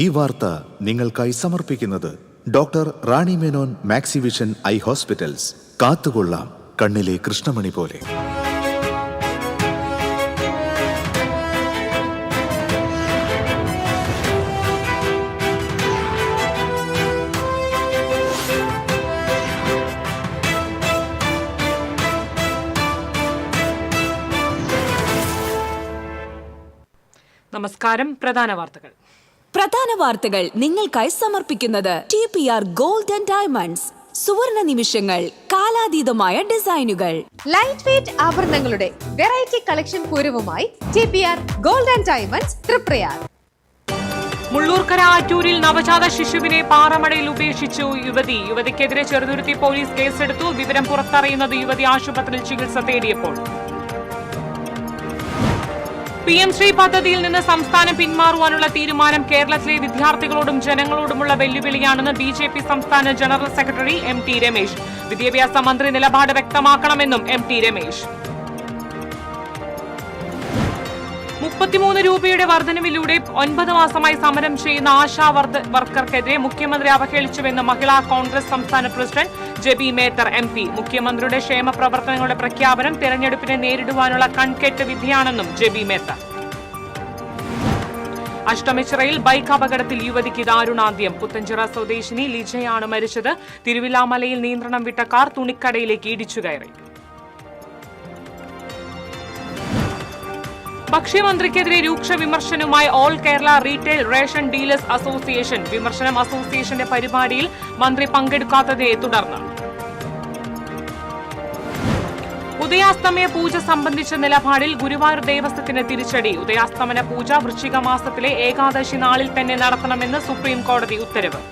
ഈ വാർത്ത നിങ്ങൾക്കായി സമർപ്പിക്കുന്നത് doctor Rani Menon Maxivision I hospitals. കാത്തുകൊള്ളാം കണ്ണിലെ കൃഷ്ണമണി പോലെ. നമസ്കാരം. പ്രധാന വാർത്തകൾ നിങ്ങൾക്കായി സമർപ്പിക്കുന്നത് TPR ഗോൾഡ് ആൻഡ് ഡയമണ്ട്സ്. സുവർണ നിമിഷങ്ങൾ, കാലാതീതമായ ഡിസൈനുകൾ. ലൈറ്റ് വെയ്റ്റ് ആഭരണങ്ങളുടെ വെറൈറ്റി കളക്ഷൻ പൂരവുമായി TPR gold and diamonds Triprayar. Mullurkara ആറ്റൂരിൽ നവജാത ശിശുവിനെ പാറമടയിൽ ഉപേക്ഷിച്ചു യുവതിക്കെതിരെ ചെറുതുരുത്തി പോലീസ് കേസെടുത്തു. വിവരം പുറത്തറിയുന്നത് യുവതി ആശുപത്രിയിൽ ചികിത്സ തേടിയപ്പോൾ. PM ശ്രീ പദ്ധതിയിൽ നിന്ന് സംസ്ഥാനം പിന്മാറുവാനുള്ള തീരുമാനം കേരളത്തിലെ വിദ്യാർത്ഥികളോടും ജനങ്ങളോടുമുള്ള വെല്ലുവിളിയാണെന്ന് BJP സംസ്ഥാന ജനറൽ സെക്രട്ടറി MT രമേശ്. വിദ്യാഭ്യാസ മന്ത്രി നിലപാട് വ്യക്തമാക്കണമെന്നും MT രമേശ്. 33 രൂപയുടെ വർധനവിലൂടെ 9 മാസമായി സമരം ചെയ്യുന്ന ആശാ വർക്കർക്കെതിരെ മുഖ്യമന്ത്രി അവഹേളിച്ചുവെന്ന് മഹിളാ കോൺഗ്രസ് സംസ്ഥാന പ്രസിഡന്റ് ജെബി മേത്തർ MP. മുഖ്യമന്ത്രിയുടെ ക്ഷേമ പ്രവർത്തനങ്ങളുടെ പ്രഖ്യാപനം തെരഞ്ഞെടുപ്പിനെ നേരിടുവാനുള്ള കൺകെട്ട് വിധിയാണെന്നും ജെബി മേത്തർ. അഷ്ടമിച്ചിറയിൽ ബൈക്ക് അപകടത്തിൽ യുവതിക്ക് ദാരുണാന്ത്യം. പുത്തഞ്ചിറ സ്വദേശിനി ലിജയാണ് മരിച്ചത്. തിരുവില്ലാമലയിൽ നിയന്ത്രണം വിട്ട കാർ തുണിക്കടയിലേക്ക് ഇടിച്ചുകയറി. ഭക്ഷ്യമന്ത്രിക്കെതിരെ രൂക്ഷ വിമർശനവുമായി all Kerala retail ration dealers association. വിമർശനം അസോസിയേഷന്റെ പരിപാടിയിൽ മന്ത്രി പങ്കെടുക്കാത്തതിനെ തുടർന്ന്. ഉദയാസ്തമയ പൂജ സംബന്ധിച്ച നിലപാടിൽ ഗുരുവായൂർ ദേവസ്വത്തിന് തിരിച്ചടി. ഉദയാസ്തമന പൂജ വൃശ്ചിക മാസത്തിലെ ഏകാദശി നാളിൽ തന്നെ നടത്തണമെന്ന് സുപ്രീം കോടതി ഉത്തരവ്.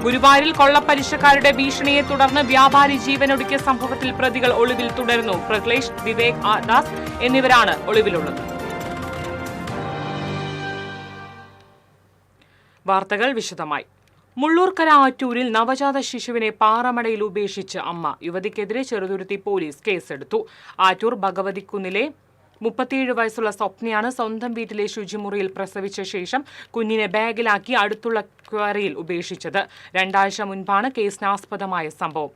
ഗുരുവായൂരിൽ കൊള്ളപ്പലിശക്കാരുടെ ഭീഷണിയെ തുടർന്ന് വ്യാപാരി ജീവനൊടുക്കിയ സംഭവത്തിൽ പ്രതികൾ ഒളിവിൽ തുടരുന്നു. പ്രഗ്ലേഷ്, വിവേക് ദാസ് എന്നിവരാണ് ഒളിവിലുള്ളത്. വാർത്തകൾ വിശദമായി. മുള്ളൂർക്കര ആറ്റൂരിൽ നവജാത ശിശുവിനെ പാറമടയിൽ ഉപേക്ഷിച്ച് അമ്മ. യുവതിക്കെതിരെ ചെറുതുരുത്തി പോലീസ് കേസെടുത്തു. ആറ്റൂർ ഭഗവതിക്കുന്നിലെ 37 വയസ്സുള്ള സ്വപ്നയാണ് സ്വന്തം വീട്ടിലെ ശുചിമുറിയിൽ പ്രസവിച്ച ശേഷം കുഞ്ഞിനെ ബാഗിലാക്കി അടുത്തുള്ള ക്വാറിയിൽ ഉപേക്ഷിച്ചത്. 2 ആഴ്ച മുൻപാണ് കേസിനാസ്പദമായ സംഭവം.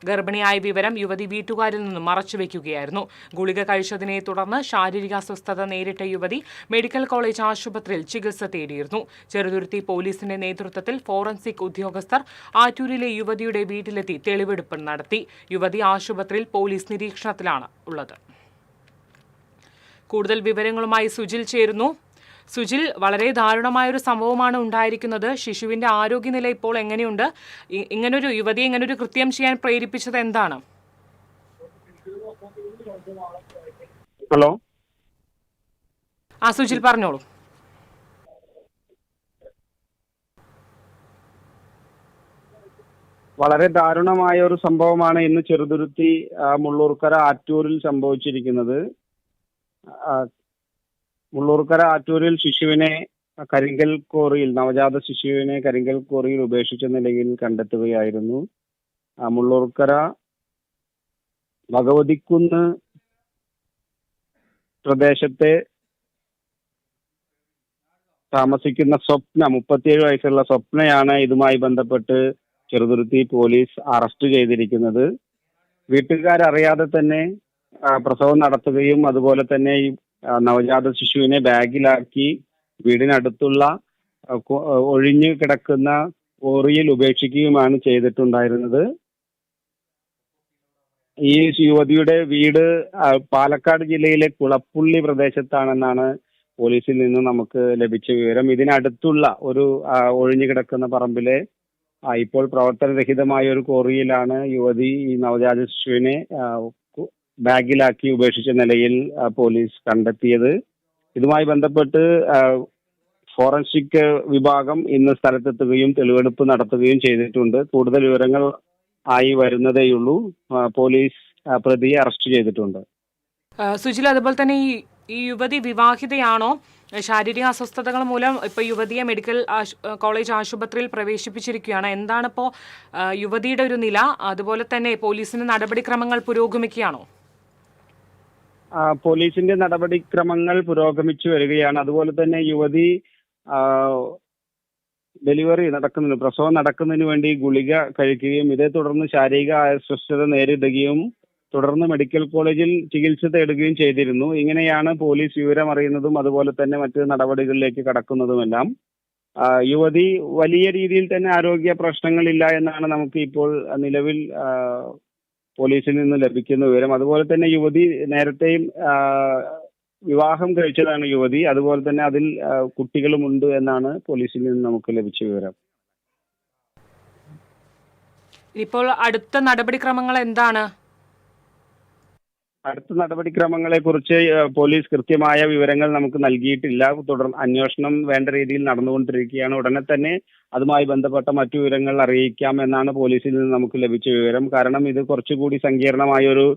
ഗർഭിണിയായ വിവരം യുവതി വീട്ടുകാരിൽ നിന്ന് മറച്ചുവെക്കുകയായിരുന്നു. ഗുളിക കഴിച്ചതിനെ തുടർന്ന് ശാരീരിക അസ്വസ്ഥത നേരിട്ട യുവതി മെഡിക്കൽ കോളേജ് ആശുപത്രിയിൽ ചികിത്സ തേടിയിരുന്നു. ചെറുതുരുത്തി പോലീസിന്റെ നേതൃത്വത്തിൽ ഫോറൻസിക് ഉദ്യോഗസ്ഥർ ആറ്റൂരിലെ യുവതിയുടെ വീട്ടിലെത്തി തെളിവെടുപ്പ് നടത്തി. യുവതി ആശുപത്രിയിൽ പോലീസ് നിരീക്ഷണത്തിലാണ് ഉള്ളത്. കൂടുതൽ വിവരങ്ങളുമായി സുജിൽ ചേരുന്നു. സുജിൽ, വളരെ ദാരുണമായൊരു സംഭവമാണ് ഉണ്ടായിരിക്കുന്നത്. ശിശുവിന്റെ ആരോഗ്യനില ഇപ്പോൾ എങ്ങനെയുണ്ട്? ഇങ്ങനൊരു യുവതിയെ ഇങ്ങനൊരു കൃത്യം ചെയ്യാൻ പ്രേരിപ്പിച്ചത് എന്താണ്? ഹലോ, സുജിൽ പറഞ്ഞോളൂ. വളരെ ദാരുണമായ ഒരു സംഭവമാണ് ഇന്ന് ചെറുതുരുത്തി മുള്ളൂർക്കര ആറ്റൂരിൽ സംഭവിച്ചിരിക്കുന്നത്. മുള്ളൂർക്കര ആറ്റൂരിൽ ശിശുവിനെ കരിങ്കൽ കോറിയിൽ, നവജാത ശിശുവിനെ കരിങ്കൽ കോറിയിൽ ഉപേക്ഷിച്ച നിലയിൽ കണ്ടെത്തുകയായിരുന്നു. മുള്ളൂർക്കര ഭഗവതിക്കുന്ന് പ്രദേശത്തെ താമസിക്കുന്ന സ്വപ്ന, 37 വയസ്സുള്ള സ്വപ്നയാണ് ഇതുമായി ബന്ധപ്പെട്ട് ചെറുതുരുത്തി പോലീസ് അറസ്റ്റ് ചെയ്തിരിക്കുന്നത്. വീട്ടുകാരറിയാതെ തന്നെ പ്രസവം നടത്തുകയും അതുപോലെ തന്നെ ഈ നവജാത ശിശുവിനെ ബാഗിലാക്കി വീടിനടുത്തുള്ള ഒഴിഞ്ഞു കിടക്കുന്ന കോറിയിൽ ഉപേക്ഷിക്കുകയുമാണ് ചെയ്തിട്ടുണ്ടായിരുന്നത്. ഈ യുവതിയുടെ വീട് പാലക്കാട് ജില്ലയിലെ കുളപ്പുള്ളി പ്രദേശത്താണെന്നാണ് പോലീസിൽ നിന്ന് നമുക്ക് ലഭിച്ച വിവരം. ഇതിനടുത്തുള്ള ഒരു ഒഴിഞ്ഞു കിടക്കുന്ന പറമ്പിലെ ഇപ്പോൾ പ്രവർത്തനരഹിതമായ ഒരു കോറിയിലാണ് യുവതി ഈ നവജാത ശിശുവിനെ ബാഗിലാക്കി ഉപേക്ഷിച്ച നിലയിൽ പോലീസ് കണ്ടെത്തിയത്. ഇതുമായി ബന്ധപ്പെട്ട് ഫോറൻസിക് വിഭാഗം ഇന്ന് സ്ഥലത്തെത്തുകയും തെളിവെടുപ്പ് നടത്തുകയും ചെയ്തിട്ടുണ്ട്. കൂടുതൽ വിവരങ്ങൾ ആയി വരുന്നതേയുള്ളൂ. പോലീസ് പ്രതിയെ അറസ്റ്റ് ചെയ്തിട്ടുണ്ട്. സുജിൽ, അതുപോലെ തന്നെ ഈ യുവതി വിവാഹിതയാണോ? ശാരീരിക അസ്വസ്ഥതകൾ മൂലം ഇപ്പൊ യുവതിയെ മെഡിക്കൽ കോളേജ് ആശുപത്രിയിൽ പ്രവേശിപ്പിച്ചിരിക്കുകയാണ്. എന്താണിപ്പോ യുവതിയുടെ ഒരു നില? അതുപോലെ തന്നെ പോലീസിന്റെ നടപടിക്രമങ്ങൾ പുരോഗമിക്കുകയാണോ? പോലീസിന്റെ നടപടിക്രമങ്ങൾ പുരോഗമിച്ചു വരികയാണ്. അതുപോലെ തന്നെ യുവതി ഡെലിവറി നടക്കുന്നതിന്, പ്രസവം നടക്കുന്നതിന് വേണ്ടി ഗുളിക കഴിക്കുകയും ഇതേ തുടർന്ന് ശാരീരിക അസ്വസ്ഥത നേരിടുകയും തുടർന്ന് മെഡിക്കൽ കോളേജിൽ ചികിത്സ തേടുകയും ചെയ്തിരുന്നു. ഇങ്ങനെയാണ് പോലീസ് വിവരം അറിയുന്നതും അതുപോലെ തന്നെ മറ്റ് നടപടികളിലേക്ക് കടക്കുന്നതുമെല്ലാം. യുവതി വലിയ രീതിയിൽ തന്നെ ആരോഗ്യ പ്രശ്നങ്ങളില്ല എന്നാണ് നമുക്ക് ഇപ്പോൾ നിലവിൽ പോലീസിൽ നിന്ന് ലഭിക്കുന്ന വിവരം. അതുപോലെ തന്നെ യുവതി നേരത്തെയും വിവാഹം കഴിച്ചതാണ് യുവതി. അതുപോലെ തന്നെ അതിൽ കുട്ടികളുമുണ്ട് എന്നാണ് പോലീസിൽ നിന്ന് നമുക്ക് ലഭിച്ച വിവരം. ഇപ്പോൾ അടുത്ത നടപടിക്രമങ്ങൾ എന്താണ്? അടുത്ത നടപടിക്രമങ്ങളെ കുറിച്ച് പോലീസ് കൃത്യമായ വിവരങ്ങൾ നമുക്ക് നൽകിയിട്ടില്ല. തുടർന്ന് അന്വേഷണം വേണ്ട രീതിയിൽ നടന്നുകൊണ്ടിരിക്കുകയാണ്. ഉടനെ തന്നെ അതുമായി ബന്ധപ്പെട്ട മറ്റു വിവരങ്ങൾ അറിയിക്കാം എന്നാണ് പോലീസിൽ നിന്ന് നമുക്ക് ലഭിച്ച വിവരം. കാരണം ഇത് കുറച്ചുകൂടി സങ്കീർണമായൊരു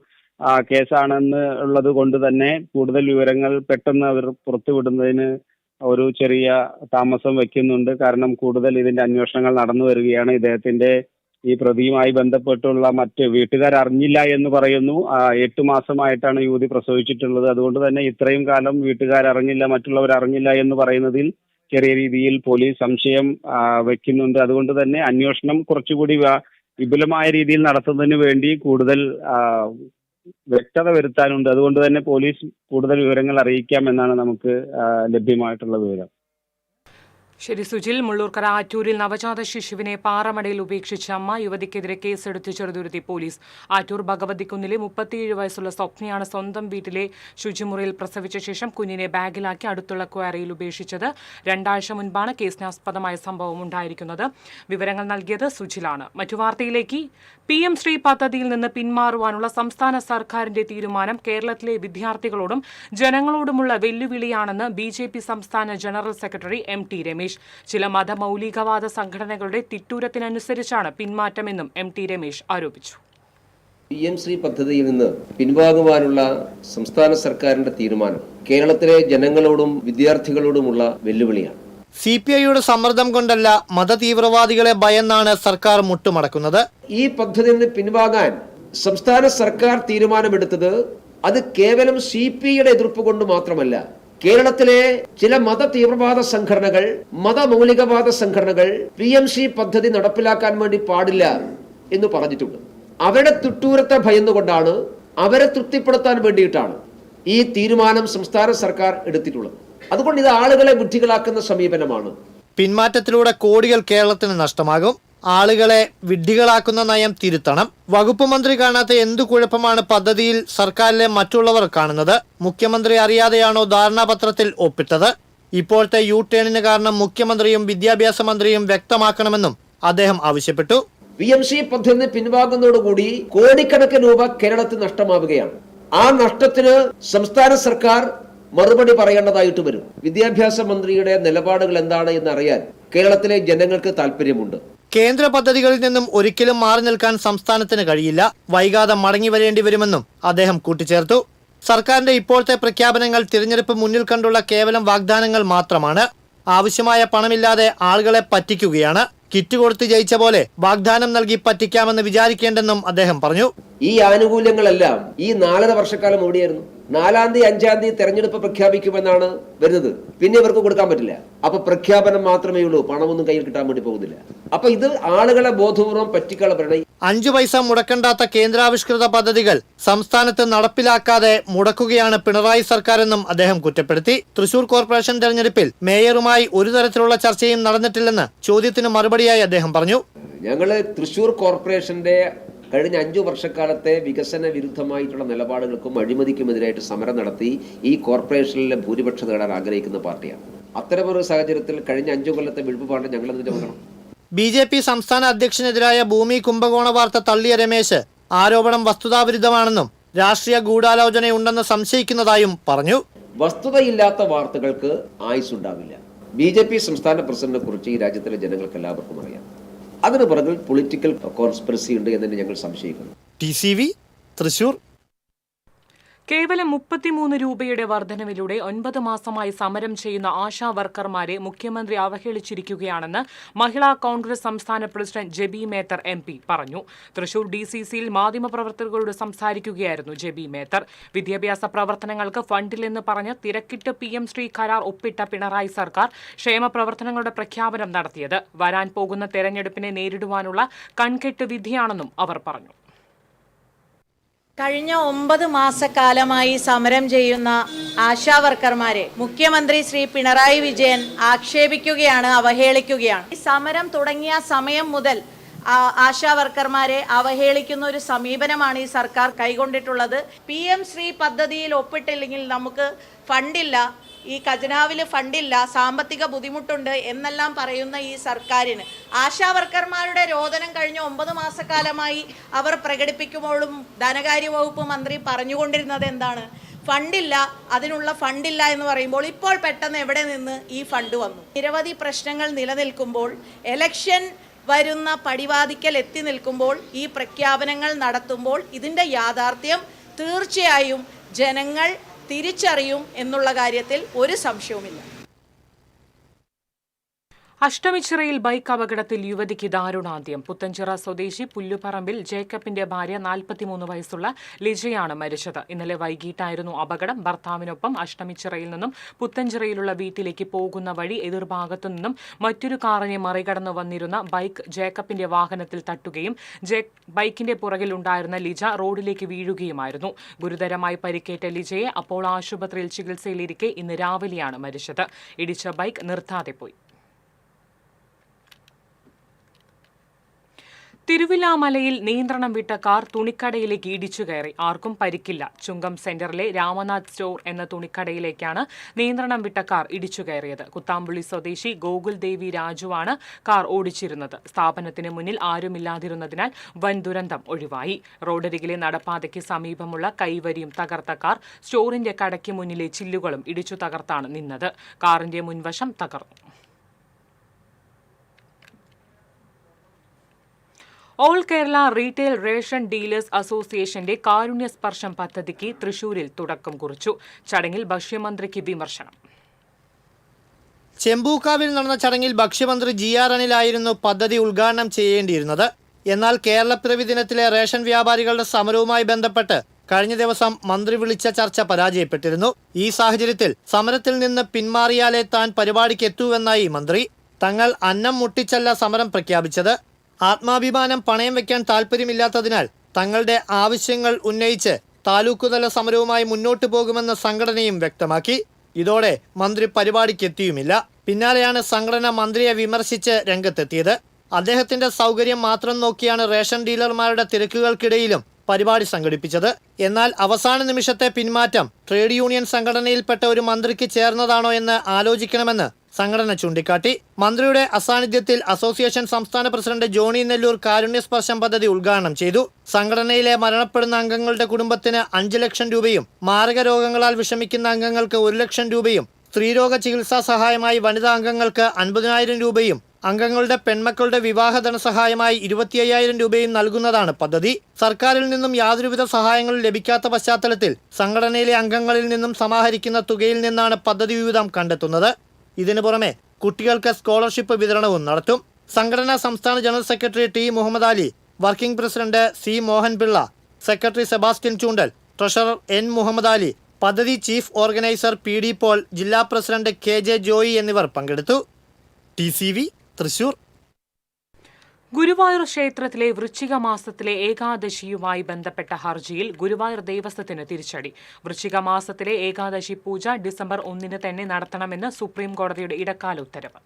കേസാണെന്ന് ഉള്ളത് കൊണ്ട് തന്നെ കൂടുതൽ വിവരങ്ങൾ പെട്ടെന്ന് അവർ പുറത്തുവിടുന്നതിന് ഒരു ചെറിയ താമസം വയ്ക്കുന്നുണ്ട്. കാരണം കൂടുതൽ ഇതിന്റെ അന്വേഷണങ്ങൾ നടന്നു വരികയാണ്. ഇദ്ദേഹത്തിന്റെ ഈ പ്രതിയുമായി ബന്ധപ്പെട്ടുള്ള മറ്റ് വീട്ടുകാർ അറിഞ്ഞില്ല എന്ന് പറയുന്നു. 8 മാസമായിട്ടാണ് യുവതി പ്രസവിച്ചിട്ടുള്ളത്. അതുകൊണ്ട് തന്നെ ഇത്രയും കാലം വീട്ടുകാർ അറിഞ്ഞില്ല, മറ്റുള്ളവർ അറിഞ്ഞില്ല എന്ന് പറയുന്നതിൽ ചെറിയ രീതിയിൽ പോലീസ് സംശയം വെക്കുന്നുണ്ട്. അതുകൊണ്ട് തന്നെ അന്വേഷണം കുറച്ചുകൂടി വിപുലമായ രീതിയിൽ നടത്തുന്നതിന് വേണ്ടി കൂടുതൽ വ്യക്തത വരുത്താനുണ്ട്. അതുകൊണ്ട് തന്നെ പോലീസ് കൂടുതൽ വിവരങ്ങൾ അറിയിക്കാം എന്നാണ് നമുക്ക് ലഭ്യമായിട്ടുള്ള വിവരം. ശരി സുജിൽ, മുള്ളൂർക്കര ആറ്റൂരിൽ നവജാത ശിശുവിനെ പാറമടയിൽ ഉപേക്ഷിച്ച അമ്മ, യുവതിക്കെതിരെ കേസെടുത്ത് ചെറുതുരുത്തി പോലീസ്. ആറ്റൂർ ഭഗവതിക്കുന്നിലെ 37 വയസ്സുള്ള സ്വപ്നയാണ് സ്വന്തം വീട്ടിലെ ശുചിമുറിയിൽ പ്രസവിച്ച ശേഷം കുഞ്ഞിനെ ബാഗിലാക്കി അടുത്തുള്ള ക്വാറിയിൽ ഉപേക്ഷിച്ചത്. 2 ആഴ്ച മുൻപാണ് കേസിനാസ്പദമായ സംഭവം ഉണ്ടായിരിക്കുന്നത്. വിവരങ്ങൾ നൽകിയത് സുജിലാണ്. മറ്റു വാർത്തയിലേക്ക്. PM ശ്രീ പദ്ധതിയിൽ നിന്ന് പിന്മാറുവാനുള്ള സംസ്ഥാന സർക്കാരിന്റെ തീരുമാനം കേരളത്തിലെ വിദ്യാർത്ഥികളോടും ജനങ്ങളോടുമുള്ള വെല്ലുവിളിയാണെന്ന് BJP സംസ്ഥാന ജനറൽ സെക്രട്ടറി MT രമേശ്. ചില മതമൗലികവാദ സംഘടനകളുടെ തിട്ടൂരത്തിനനുസരിച്ചാണ് പിന്മാറ്റമെന്നും MT രമേശ് ആരോപിച്ചു. PM ശ്രീ പദ്ധതിയിൽ നിന്ന് പിൻവാങ്ങുവാനുള്ള സംസ്ഥാന സർക്കാരിന്റെ തീരുമാനം കേരളത്തിലെ ജനങ്ങളോടും വിദ്യാർത്ഥികളോടുമുള്ള വെല്ലുവിളിയാണ്. CPIയുടെ സമ്മർദ്ദം കൊണ്ടല്ല, മതതീവ്രവാദികളെ ഭയന്നാണ് സർക്കാർ മുട്ടുമടക്കുന്നത്. ഈ പദ്ധതിയിൽ നിന്ന് പിൻവാങ്ങാൻ സംസ്ഥാന സർക്കാർ തീരുമാനമെടുത്തത് അത് കേവലം CPIയുടെ എതിർപ്പ് കൊണ്ട് മാത്രമല്ല. കേരളത്തിലെ ചില മത തീവ്രവാദ സംഘടനകൾ, മതമൗലികവാദ സംഘടനകൾ PMC പദ്ധതി നടപ്പിലാക്കാൻ വേണ്ടി പാടില്ല എന്ന് പറഞ്ഞിട്ടുണ്ട്. അവരുടെ തിട്ടൂരത്തെ ഭയന്നുകൊണ്ടാണ്, അവരെ തൃപ്തിപ്പെടുത്താൻ വേണ്ടിയിട്ടാണ് ഈ തീരുമാനം സംസ്ഥാന സർക്കാർ എടുത്തിട്ടുള്ളത്. അതുകൊണ്ട് ഇത് ആളുകളെ വിഡ്ഢികളാക്കുന്ന സമീപനമാണ്. പിന്മാറ്റത്തിലൂടെ കോടികൾ കേരളത്തിന് നഷ്ടമാകും. ആളുകളെ വിഡ്ഢികളാക്കുന്ന നയം തിരുത്തണം. വകുപ്പ് മന്ത്രി കാണാത്ത എന്തു കുഴപ്പമാണ് പദ്ധതിയിൽ സർക്കാരിലെ മറ്റുള്ളവർ കാണുന്നത്? മുഖ്യമന്ത്രി അറിയാതെയാണോ ധാരണാപത്രത്തിൽ ഒപ്പിട്ടത്? ഇപ്പോഴത്തെ U-ടേണിന് കാരണം മുഖ്യമന്ത്രിയും വിദ്യാഭ്യാസ മന്ത്രിയും വ്യക്തമാക്കണമെന്നും അദ്ദേഹം ആവശ്യപ്പെട്ടു. PMC പദ്ധതി പിൻവാങ്ങുന്നതോടുകൂടി കോടിക്കണക്കിന് രൂപ കേരളത്തിൽ നഷ്ടമാവുകയാണ്. ആ നഷ്ടത്തിന് സംസ്ഥാന സർക്കാർ മറുപടി പറയേണ്ടതായിട്ട് വരും. വിദ്യാഭ്യാസ മന്ത്രിയുടെ നിലപാടുകൾ എന്താണ് എന്നറിയാൻ കേരളത്തിലെ ജനങ്ങൾക്ക് താല്പര്യമുണ്ട്. കേന്ദ്ര പദ്ധതികളിൽ നിന്നും ഒരിക്കലും മാറി നിൽക്കാൻ സംസ്ഥാനത്തിന് കഴിയില്ല. വൈകാതെ മടങ്ങി വരേണ്ടി വരുമെന്നും അദ്ദേഹം കൂട്ടിച്ചേർത്തു. സർക്കാരിന്റെ ഇപ്പോഴത്തെ പ്രഖ്യാപനങ്ങൾ തിരഞ്ഞെടുപ്പ് മുന്നിൽ കണ്ടുള്ള കേവലം വാഗ്ദാനങ്ങൾ മാത്രമാണ്. ആവശ്യമായ പണമില്ലാതെ ആളുകളെ പറ്റിക്കുകയാണ്. കിറ്റ് കൊടുത്ത് ജയിച്ച പോലെ വാഗ്ദാനം നൽകി പറ്റിക്കാമെന്ന് വിചാരിക്കേണ്ടെന്നും അദ്ദേഹം പറഞ്ഞു. ഈ ആനുകൂല്യങ്ങളെല്ലാം ഈ 4.5 വർഷക്കാലം എവിടെയായിരുന്നു? 4-ാം തീയതി 5-ാം തീയതി തെരഞ്ഞെടുപ്പ് പ്രഖ്യാപിക്കുമെന്നാണ് വരുന്നത്. പിന്നെ ഇവർക്ക് കൊടുക്കാൻ പറ്റില്ല. അപ്പൊ പ്രഖ്യാപനം മാത്രമേ ഉള്ളൂ, പണമൊന്നും കയ്യിൽ കിട്ടാൻ വേണ്ടി പോകുന്നില്ല. അപ്പൊ ഇത് ആളുകളെ ബോധപൂർവം പറ്റിക്കളപരണ. 5 പൈസ മുടക്കണ്ടാത്ത കേന്ദ്രാവിഷ്കൃത പദ്ധതികൾ സംസ്ഥാനത്ത് നടപ്പിലാക്കാതെ മുടക്കുകയാണ് പിണറായി സർക്കാരെന്നും അദ്ദേഹം കുറ്റപ്പെടുത്തി. തൃശൂർ കോർപ്പറേഷൻ തെരഞ്ഞെടുപ്പിൽ മേയറുമായി ഒരു തരത്തിലുള്ള ചർച്ചയും നടന്നിട്ടില്ലെന്ന് ചോദ്യത്തിന് മറുപടിയായി അദ്ദേഹം പറഞ്ഞു. ഞങ്ങള് തൃശൂർ കോർപ്പറേഷന്റെ കഴിഞ്ഞ 5 വർഷക്കാലത്തെ വികസന വിരുദ്ധമായിട്ടുള്ള നിലപാടുകൾക്കും അഴിമതിക്കുമെതിരായിട്ട് സമരം നടത്തി ഈ കോർപ്പറേഷനിലെ ഭൂരിപക്ഷം നേടാൻ ആഗ്രഹിക്കുന്ന പാർട്ടിയാണ്. അത്തരമൊരു സാഹചര്യത്തിൽ കഴിഞ്ഞ 5 കൊല്ലത്തെ വിഴുപ്പുപാട് ഞങ്ങൾ എന്തിനു നോക്കണം? BJP സംസ്ഥാന അധ്യക്ഷനെതിരായ ഭൂമി കുംഭകോണ വാർത്ത തള്ളിയ രമേശ് ആരോപണം വസ്തുതാവിരുദ്ധമാണെന്നും രാഷ്ട്രീയ ഗൂഢാലോചനയുണ്ടെന്ന് സംശയിക്കുന്നതായും പറഞ്ഞു. വസ്തുതയില്ലാത്ത വാർത്തകൾക്ക് ആയുസ്സുണ്ടാവില്ല. BJP സംസ്ഥാന പ്രസിഡന്റിനെ കുറിച്ച് ഈ രാജ്യത്തിലെ ജനങ്ങൾക്ക് എല്ലാവർക്കും അറിയാം. അതിന് പുറകിൽ പൊളിറ്റിക്കൽ കോൺസ്പിറസി ഉണ്ട് എന്ന് ഞങ്ങൾ സംശയിക്കുന്നു. TCV തൃശൂർ. കേവലം 33 രൂപയുടെ വർധനവിലൂടെ 9 മാസമായി സമരം ചെയ്യുന്ന ആശാ വർക്കർമാരെ മുഖ്യമന്ത്രി അവഹേളിച്ചിരിക്കുകയാണെന്ന് മഹിളാ കോൺഗ്രസ് സംസ്ഥാന പ്രസിഡന്റ് ജെബി മേത്തർ MP പറഞ്ഞു. തൃശൂർ DCCയിൽ മാധ്യമപ്രവർത്തകരോട് സംസാരിക്കുകയായിരുന്നു ജെബി മേത്തർ. വിദ്യാഭ്യാസ പ്രവർത്തനങ്ങൾക്ക് ഫണ്ടില്ലെന്ന് പറഞ്ഞ് തിരക്കിട്ട് PM ശ്രീ കരാർ ഒപ്പിട്ട പിണറായി സർക്കാർ ക്ഷേമ പ്രവർത്തനങ്ങളുടെ പ്രഖ്യാപനം നടത്തിയത് വരാൻ പോകുന്ന തെരഞ്ഞെടുപ്പിനെ നേരിടുവാനുള്ള കൺകെട്ട് വിധിയാണെന്നും അവർ പറഞ്ഞു. കഴിഞ്ഞ 9 മാസക്കാലമായി സമരം ചെയ്യുന്ന ആശാ വർക്കർമാരെ മുഖ്യമന്ത്രി ശ്രീ പിണറായി വിജയൻ ആക്ഷേപിക്കുകയാണ്, അവഹേളിക്കുകയാണ്. ഈ സമരം തുടങ്ങിയ സമയം മുതൽ ആശാ വർക്കർമാരെ അവഹേളിക്കുന്ന ഒരു സമീപനമാണ് ഈ സർക്കാർ കൈക്കൊണ്ടിട്ടുള്ളത്. PM ശ്രീ പദ്ധതിയിൽ ഒപ്പിട്ടില്ലെങ്കിൽ നമുക്ക് ഫണ്ടില്ല, ഈ ഖജനാവിൽ ഫണ്ടില്ല, സാമ്പത്തിക ബുദ്ധിമുട്ടുണ്ട് എന്നെല്ലാം പറയുന്ന ഈ സർക്കാരിന് ആശാ വർക്കർമാരുടെ രോദനം കഴിഞ്ഞ 9 മാസക്കാലമായി അവർ പ്രകടിപ്പിക്കുമ്പോഴും ധനകാര്യ വകുപ്പ് മന്ത്രി പറഞ്ഞുകൊണ്ടിരുന്നത് എന്താണ്? ഫണ്ടില്ല, അതിനുള്ള ഫണ്ടില്ല എന്ന് പറയുമ്പോൾ ഇപ്പോൾ പെട്ടെന്ന് എവിടെ നിന്ന് ഈ ഫണ്ട് വന്നു? നിരവധി പ്രശ്നങ്ങൾ നിലനിൽക്കുമ്പോൾ, എലക്ഷൻ വരുന്ന പടിവാതിക്കൽ എത്തി നിൽക്കുമ്പോൾ ഈ പ്രഖ്യാപനങ്ങൾ നടത്തുമ്പോൾ ഇതിൻ്റെ യാഥാർത്ഥ്യം തീർച്ചയായും ജനങ്ങൾ തിരിച്ചറിയും എന്നുള്ള കാര്യത്തിൽ ഒരു സംശയവുമില്ല. അഷ്ടമിച്ചിറയിൽ ബൈക്ക് അപകടത്തിൽ യുവതിക്ക് ദാരുണാന്ത്യം. പുത്തഞ്ചിറ സ്വദേശി പുല്ലുപറമ്പിൽ ജേക്കബിന്റെ ഭാര്യ 43 വയസ്സുള്ള ലിജയാണ് മരിച്ചത്. ഇന്നലെ വൈകിട്ടായിരുന്നു അപകടം. ഭർത്താവിനൊപ്പം അഷ്ടമിച്ചിറയിൽ നിന്നും പുത്തഞ്ചിറയിലുള്ള വീട്ടിലേക്ക് പോകുന്ന വഴി എതിർഭാഗത്തു നിന്നും മറ്റൊരു കാറിനെ മറികടന്ന് വന്നിരുന്ന ബൈക്ക് ജേക്കബിന്റെ വാഹനത്തിൽ തട്ടുകയും ബൈക്കിന്റെ പുറകിൽ ഉണ്ടായിരുന്ന ലിജ റോഡിലേക്ക് വീഴുകയുമായിരുന്നു. ഗുരുതരമായി പരിക്കേറ്റ ലിജയെ അപ്പോൾ ആശുപത്രിയിൽ ചികിത്സയിലിരിക്കെ ഇന്ന് രാവിലെയാണ് മരിച്ചത്. ഇടിച്ച ബൈക്ക് നിർത്താതെ പോയി. തിരുവില്ലാമലയിൽ നിയന്ത്രണം വിട്ട കാർ തുണിക്കടയിലേക്ക് ഇടിച്ചു കയറി. ആർക്കും പരിക്കില്ല. ചുങ്കം സെന്ററിലെ രാമനാഥ് സ്റ്റോർ എന്ന തുണിക്കടയിലേക്കാണ് നിയന്ത്രണം വിട്ട കാർ ഇടിച്ചു കയറിയത്. കുത്താമ്പുള്ളി സ്വദേശി ഗോകുൽ ദേവി രാജുവാണ് കാർ ഓടിച്ചിരുന്നത്. സ്ഥാപനത്തിന് മുന്നിൽ ആരുമില്ലാതിരുന്നതിനാൽ വൻ ദുരന്തം ഒഴിവായി. റോഡരികിലെ നടപ്പാതയ്ക്ക് സമീപമുള്ള കൈവരിയും തകർത്ത കാർ സ്റ്റോറിന്റെ കടയ്ക്ക് മുന്നിലെ ചില്ലുകളും ഇടിച്ചു തകർത്താണ് നിന്നത്. കാറിന്റെ മുൻവശം തകർന്നു. All Kerala retail ration dealers അസോസിയേഷന്റെ കാരുണ്യ സ്പർശം പദ്ധതിക്ക് തൃശൂരിൽ തുടക്കം കുറിച്ചു. ചടങ്ങിൽ ഭക്ഷ്യമന്ത്രിക്ക് വിമർശനം. ചെമ്പൂക്കാവിൽ നടന്ന ചടങ്ങിൽ ഭക്ഷ്യമന്ത്രി GR അനിലായിരുന്നു പദ്ധതി ഉദ്ഘാടനം ചെയ്യേണ്ടിയിരുന്നത്. എന്നാൽ കേരളപ്പിറവി ദിനത്തിലെ റേഷൻ വ്യാപാരികളുടെ സമരവുമായി ബന്ധപ്പെട്ട് കഴിഞ്ഞ ദിവസം മന്ത്രി വിളിച്ച ചർച്ച പരാജയപ്പെട്ടിരുന്നു. ഈ സാഹചര്യത്തിൽ സമരത്തിൽ നിന്ന് പിന്മാറിയാലേ താൻ പരിപാടിക്ക് എത്തൂവെന്നായി മന്ത്രി. തങ്ങൾ അന്നം മുട്ടിച്ചല്ല സമരം പ്രഖ്യാപിച്ചത്. ആത്മാഭിമാനം പണയം വെക്കാൻ താല്പര്യമില്ലാത്തതിനാൽ തങ്ങളുടെ ആവശ്യങ്ങൾ ഉന്നയിച്ച് താലൂക്കുതല സമരവുമായി മുന്നോട്ടു പോകുമെന്ന സംഘടനയും വ്യക്തമാക്കി. ഇതോടെ മന്ത്രി പരിപാടിക്ക് എത്തിയുമില്ല. പിന്നാലെയാണ് സംഘടന മന്ത്രിയെ വിമർശിച്ച് രംഗത്തെത്തിയത്. അദ്ദേഹത്തിന്റെ സൗകര്യം മാത്രം നോക്കിയാണ് റേഷൻ ഡീലർമാരുടെ തിരക്കുകൾക്കിടയിലും പരിപാടി സംഘടിപ്പിച്ചത്. എന്നാൽ അവസാന നിമിഷത്തെ പിന്മാറ്റം ട്രേഡ് യൂണിയൻ സംഘടനയിൽപ്പെട്ട ഒരു മന്ത്രിക്ക് ചേർന്നതാണോ എന്ന് ആലോചിക്കണമെന്ന് സംഘടന ചൂണ്ടിക്കാട്ടി. മന്ത്രിയുടെ അസാന്നിധ്യത്തിൽ അസോസിയേഷൻ സംസ്ഥാന പ്രസിഡന്റ് ജോണി നെല്ലൂർ കാരുണ്യസ്പർശം പദ്ധതി ഉദ്ഘാടനം ചെയ്തു. സംഘടനയിലെ മരണപ്പെടുന്ന അംഗങ്ങളുടെ കുടുംബത്തിന് 5 ലക്ഷം രൂപയും മാരക രോഗങ്ങളാൽ വിഷമിക്കുന്ന അംഗങ്ങൾക്ക് 1 ലക്ഷം രൂപയും സ്ത്രീരോഗ ചികിത്സാ സഹായമായി വനിതാ അംഗങ്ങൾക്ക് 50,000 രൂപയും അംഗങ്ങളുടെ പെൺമക്കളുടെ വിവാഹ ധനസഹായമായി 25,000 രൂപയും നൽകുന്നതാണ് പദ്ധതി. സർക്കാരിൽ നിന്നും യാതൊരുവിധ സഹായങ്ങളും ലഭിക്കാത്ത പശ്ചാത്തലത്തിൽ സംഘടനയിലെ അംഗങ്ങളിൽ നിന്നും സമാഹരിക്കുന്ന തുകയിൽ നിന്നാണ് പദ്ധതി വിഹിതം കണ്ടെത്തുന്നത്. ഇതിനു പുറമെ കുട്ടികൾക്ക് സ്കോളർഷിപ്പ് വിതരണവും നടത്തും. സംഘടനാ സംസ്ഥാന general secretary T Muhammad Ali, working president C Mohanpillai, secretary Sebastian Choondal, treasurer N Muhammad Ali, പദ്ധതി ചീഫ് ഓർഗനൈസർ PD പോൾ, ജില്ലാ പ്രസിഡന്റ് KJ ജോയി എന്നിവർ പങ്കെടുത്തു. TCV തൃശൂർ. ഗുരുവായൂർ ക്ഷേത്രത്തിലെ വൃശ്ചിക മാസത്തിലെ ഏകാദശിയുമായി ബന്ധപ്പെട്ട ഹർജിയിൽ ഗുരുവായൂർ ദേവസ്വത്തിന് തിരിച്ചടി. വൃശ്ചിക മാസത്തിലെ ഏകാദശി പൂജ ഡിസംബർ 1 തന്നെ നടത്തണമെന്ന് സുപ്രീം കോടതിയുടെ ഇടക്കാല ഉത്തരവ്.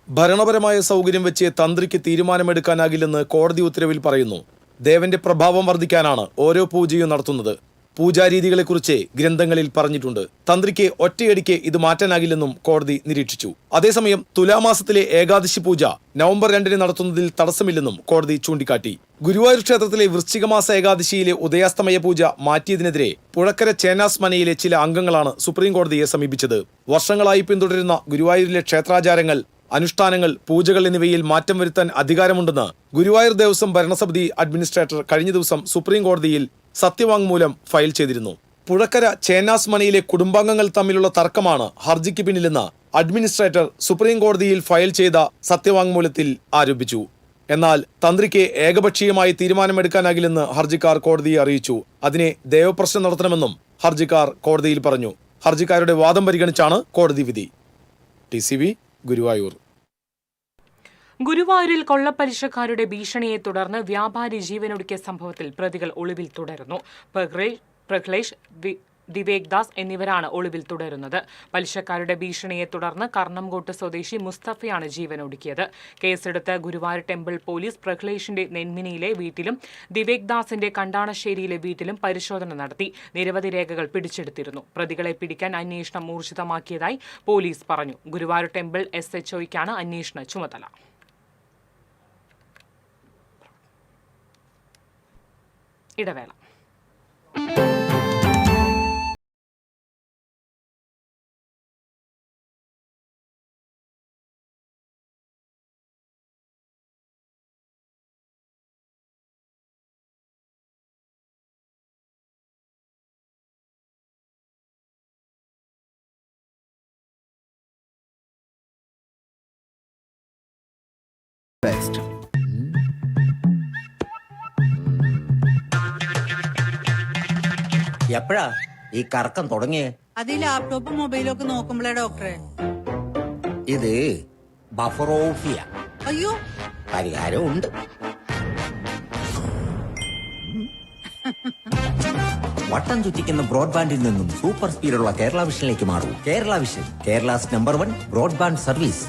ഭരണപരമായ സൗകര്യം വെച്ച് തന്ത്രിക്ക് തീരുമാനമെടുക്കാനാകില്ലെന്ന് കോടതി ഉത്തരവിൽ പറയുന്നു. ദേവന്റെ പ്രഭാവം വർദ്ധിക്കാനാണ് ഓരോ പൂജയും നടത്തുന്നത്. പൂജാരീതികളെക്കുറിച്ച് ഗ്രന്ഥങ്ങളിൽ പറഞ്ഞിട്ടുണ്ട്. തന്ത്രിക്ക് ഒറ്റയടിക്ക് ഇത് മാറ്റാനാകില്ലെന്നും കോടതി നിരീക്ഷിച്ചു. അതേസമയം തുലാമാസത്തിലെ ഏകാദശി പൂജ നവംബർ 2 നടത്തുന്നതിൽ തടസ്സമില്ലെന്നും കോടതി ചൂണ്ടിക്കാട്ടി. ഗുരുവായൂർ ക്ഷേത്രത്തിലെ വൃശ്ചികമാസ ഏകാദശിയിലെ ഉദയാസ്തമയ പൂജ മാറ്റിയതിനെതിരെ പുഴക്കര ചേനാസ് മനയിലെ ചില അംഗങ്ങളാണ് സുപ്രീം കോടതിയെ സമീപിച്ചത്. വർഷങ്ങളായി പിന്തുടരുന്ന ഗുരുവായൂരിലെ ക്ഷേത്രാചാരങ്ങൾ അനുഷ്ഠാനങ്ങൾ, പൂജകൾ എന്നിവയിൽ മാറ്റം വരുത്താൻ അധികാരമുണ്ടെന്ന് ഗുരുവായൂർ ദേവസ്വം ഭരണസമിതി അഡ്മിനിസ്ട്രേറ്റർ കഴിഞ്ഞ ദിവസം സുപ്രീം കോടതിയിൽ സത്യവാങ്മൂലം ഫയൽ ചെയ്തിരുന്നു. പുഴക്കര ചേന്നാസ് മണിയിലെ കുടുംബാംഗങ്ങൾ തമ്മിലുള്ള തർക്കമാണ് ഹർജിക്ക് പിന്നിലെന്ന് അഡ്മിനിസ്ട്രേറ്റർ സുപ്രീം കോടതിയിൽ ഫയൽ ചെയ്ത സത്യവാങ്മൂലത്തിൽ ആരോപിച്ചു. എന്നാൽ തന്ത്രിക്ക് ഏകപക്ഷീയമായി തീരുമാനമെടുക്കാനാകില്ലെന്ന് ഹർജിക്കാർ കോടതിയെ അറിയിച്ചു. അതിനെ ദേവപ്രശ്നം നടത്തണമെന്നും ഹർജിക്കാർ കോടതിയിൽ പറഞ്ഞു. ഹർജിക്കാരുടെ വാദം പരിഗണിച്ചാണ് കോടതി വിധി. TCV ഗുരുവായൂർ. ഗുരുവായൂരിൽ കൊള്ളപ്പലിശക്കാരുടെ ഭീഷണിയെ തുടർന്ന് വ്യാപാരി ജീവനൊടുക്കിയ സംഭവത്തിൽ പ്രതികൾ ഒളിവിൽ തുടരുന്നു. പ്രഹ്ലേഷ്, ദിവേക് ദാസ് എന്നിവരാണ് ഒളിവിൽ തുടരുന്നത്. പലിശക്കാരുടെ ഭീഷണിയെ തുടർന്ന് കർണംകോട്ട് സ്വദേശി മുസ്തഫയാണ് ജീവനൊടുക്കിയത്. കേസെടുത്ത് ഗുരുവായൂർ ടെമ്പിൾ പോലീസ് പ്രഹ്ലേഷിന്റെ നെന്മിനിയിലെ വീട്ടിലും ദിവേക് ദാസിന്റെ കണ്ടാണശ്ശേരിയിലെ വീട്ടിലും പരിശോധന നടത്തി. നിരവധി രേഖകൾ പിടിച്ചെടുത്തിരുന്നു. പ്രതികളെ പിടിക്കാൻ അന്വേഷണം ഊർജിതമാക്കിയതായി പോലീസ് പറഞ്ഞു. ഗുരുവായൂർ ടെമ്പിൾ SHOയ്ക്കാണ് അന്വേഷണ ചുമതല. ഇടവേള. എപ്പോഴാ ഈ കറക്കം തുടങ്ങിയേ? അത് ഈ ലാപ്ടോപ്പും മൊബൈലും ഒക്കെ നോക്കുമ്പോഴേ ഡോക്ടറെ. ഇത് ബഫറോഫിയ. അയ്യോ, പരിഹാരമുണ്ട്. വട്ടം ചുറ്റിക്കുന്ന ബ്രോഡ്ബാൻഡിൽ നിന്നും സൂപ്പർ സ്പീഡുള്ള കേരള വിഷനിലേക്ക് മാറൂ. Kerala vision, Kerala's number 1 broadband service.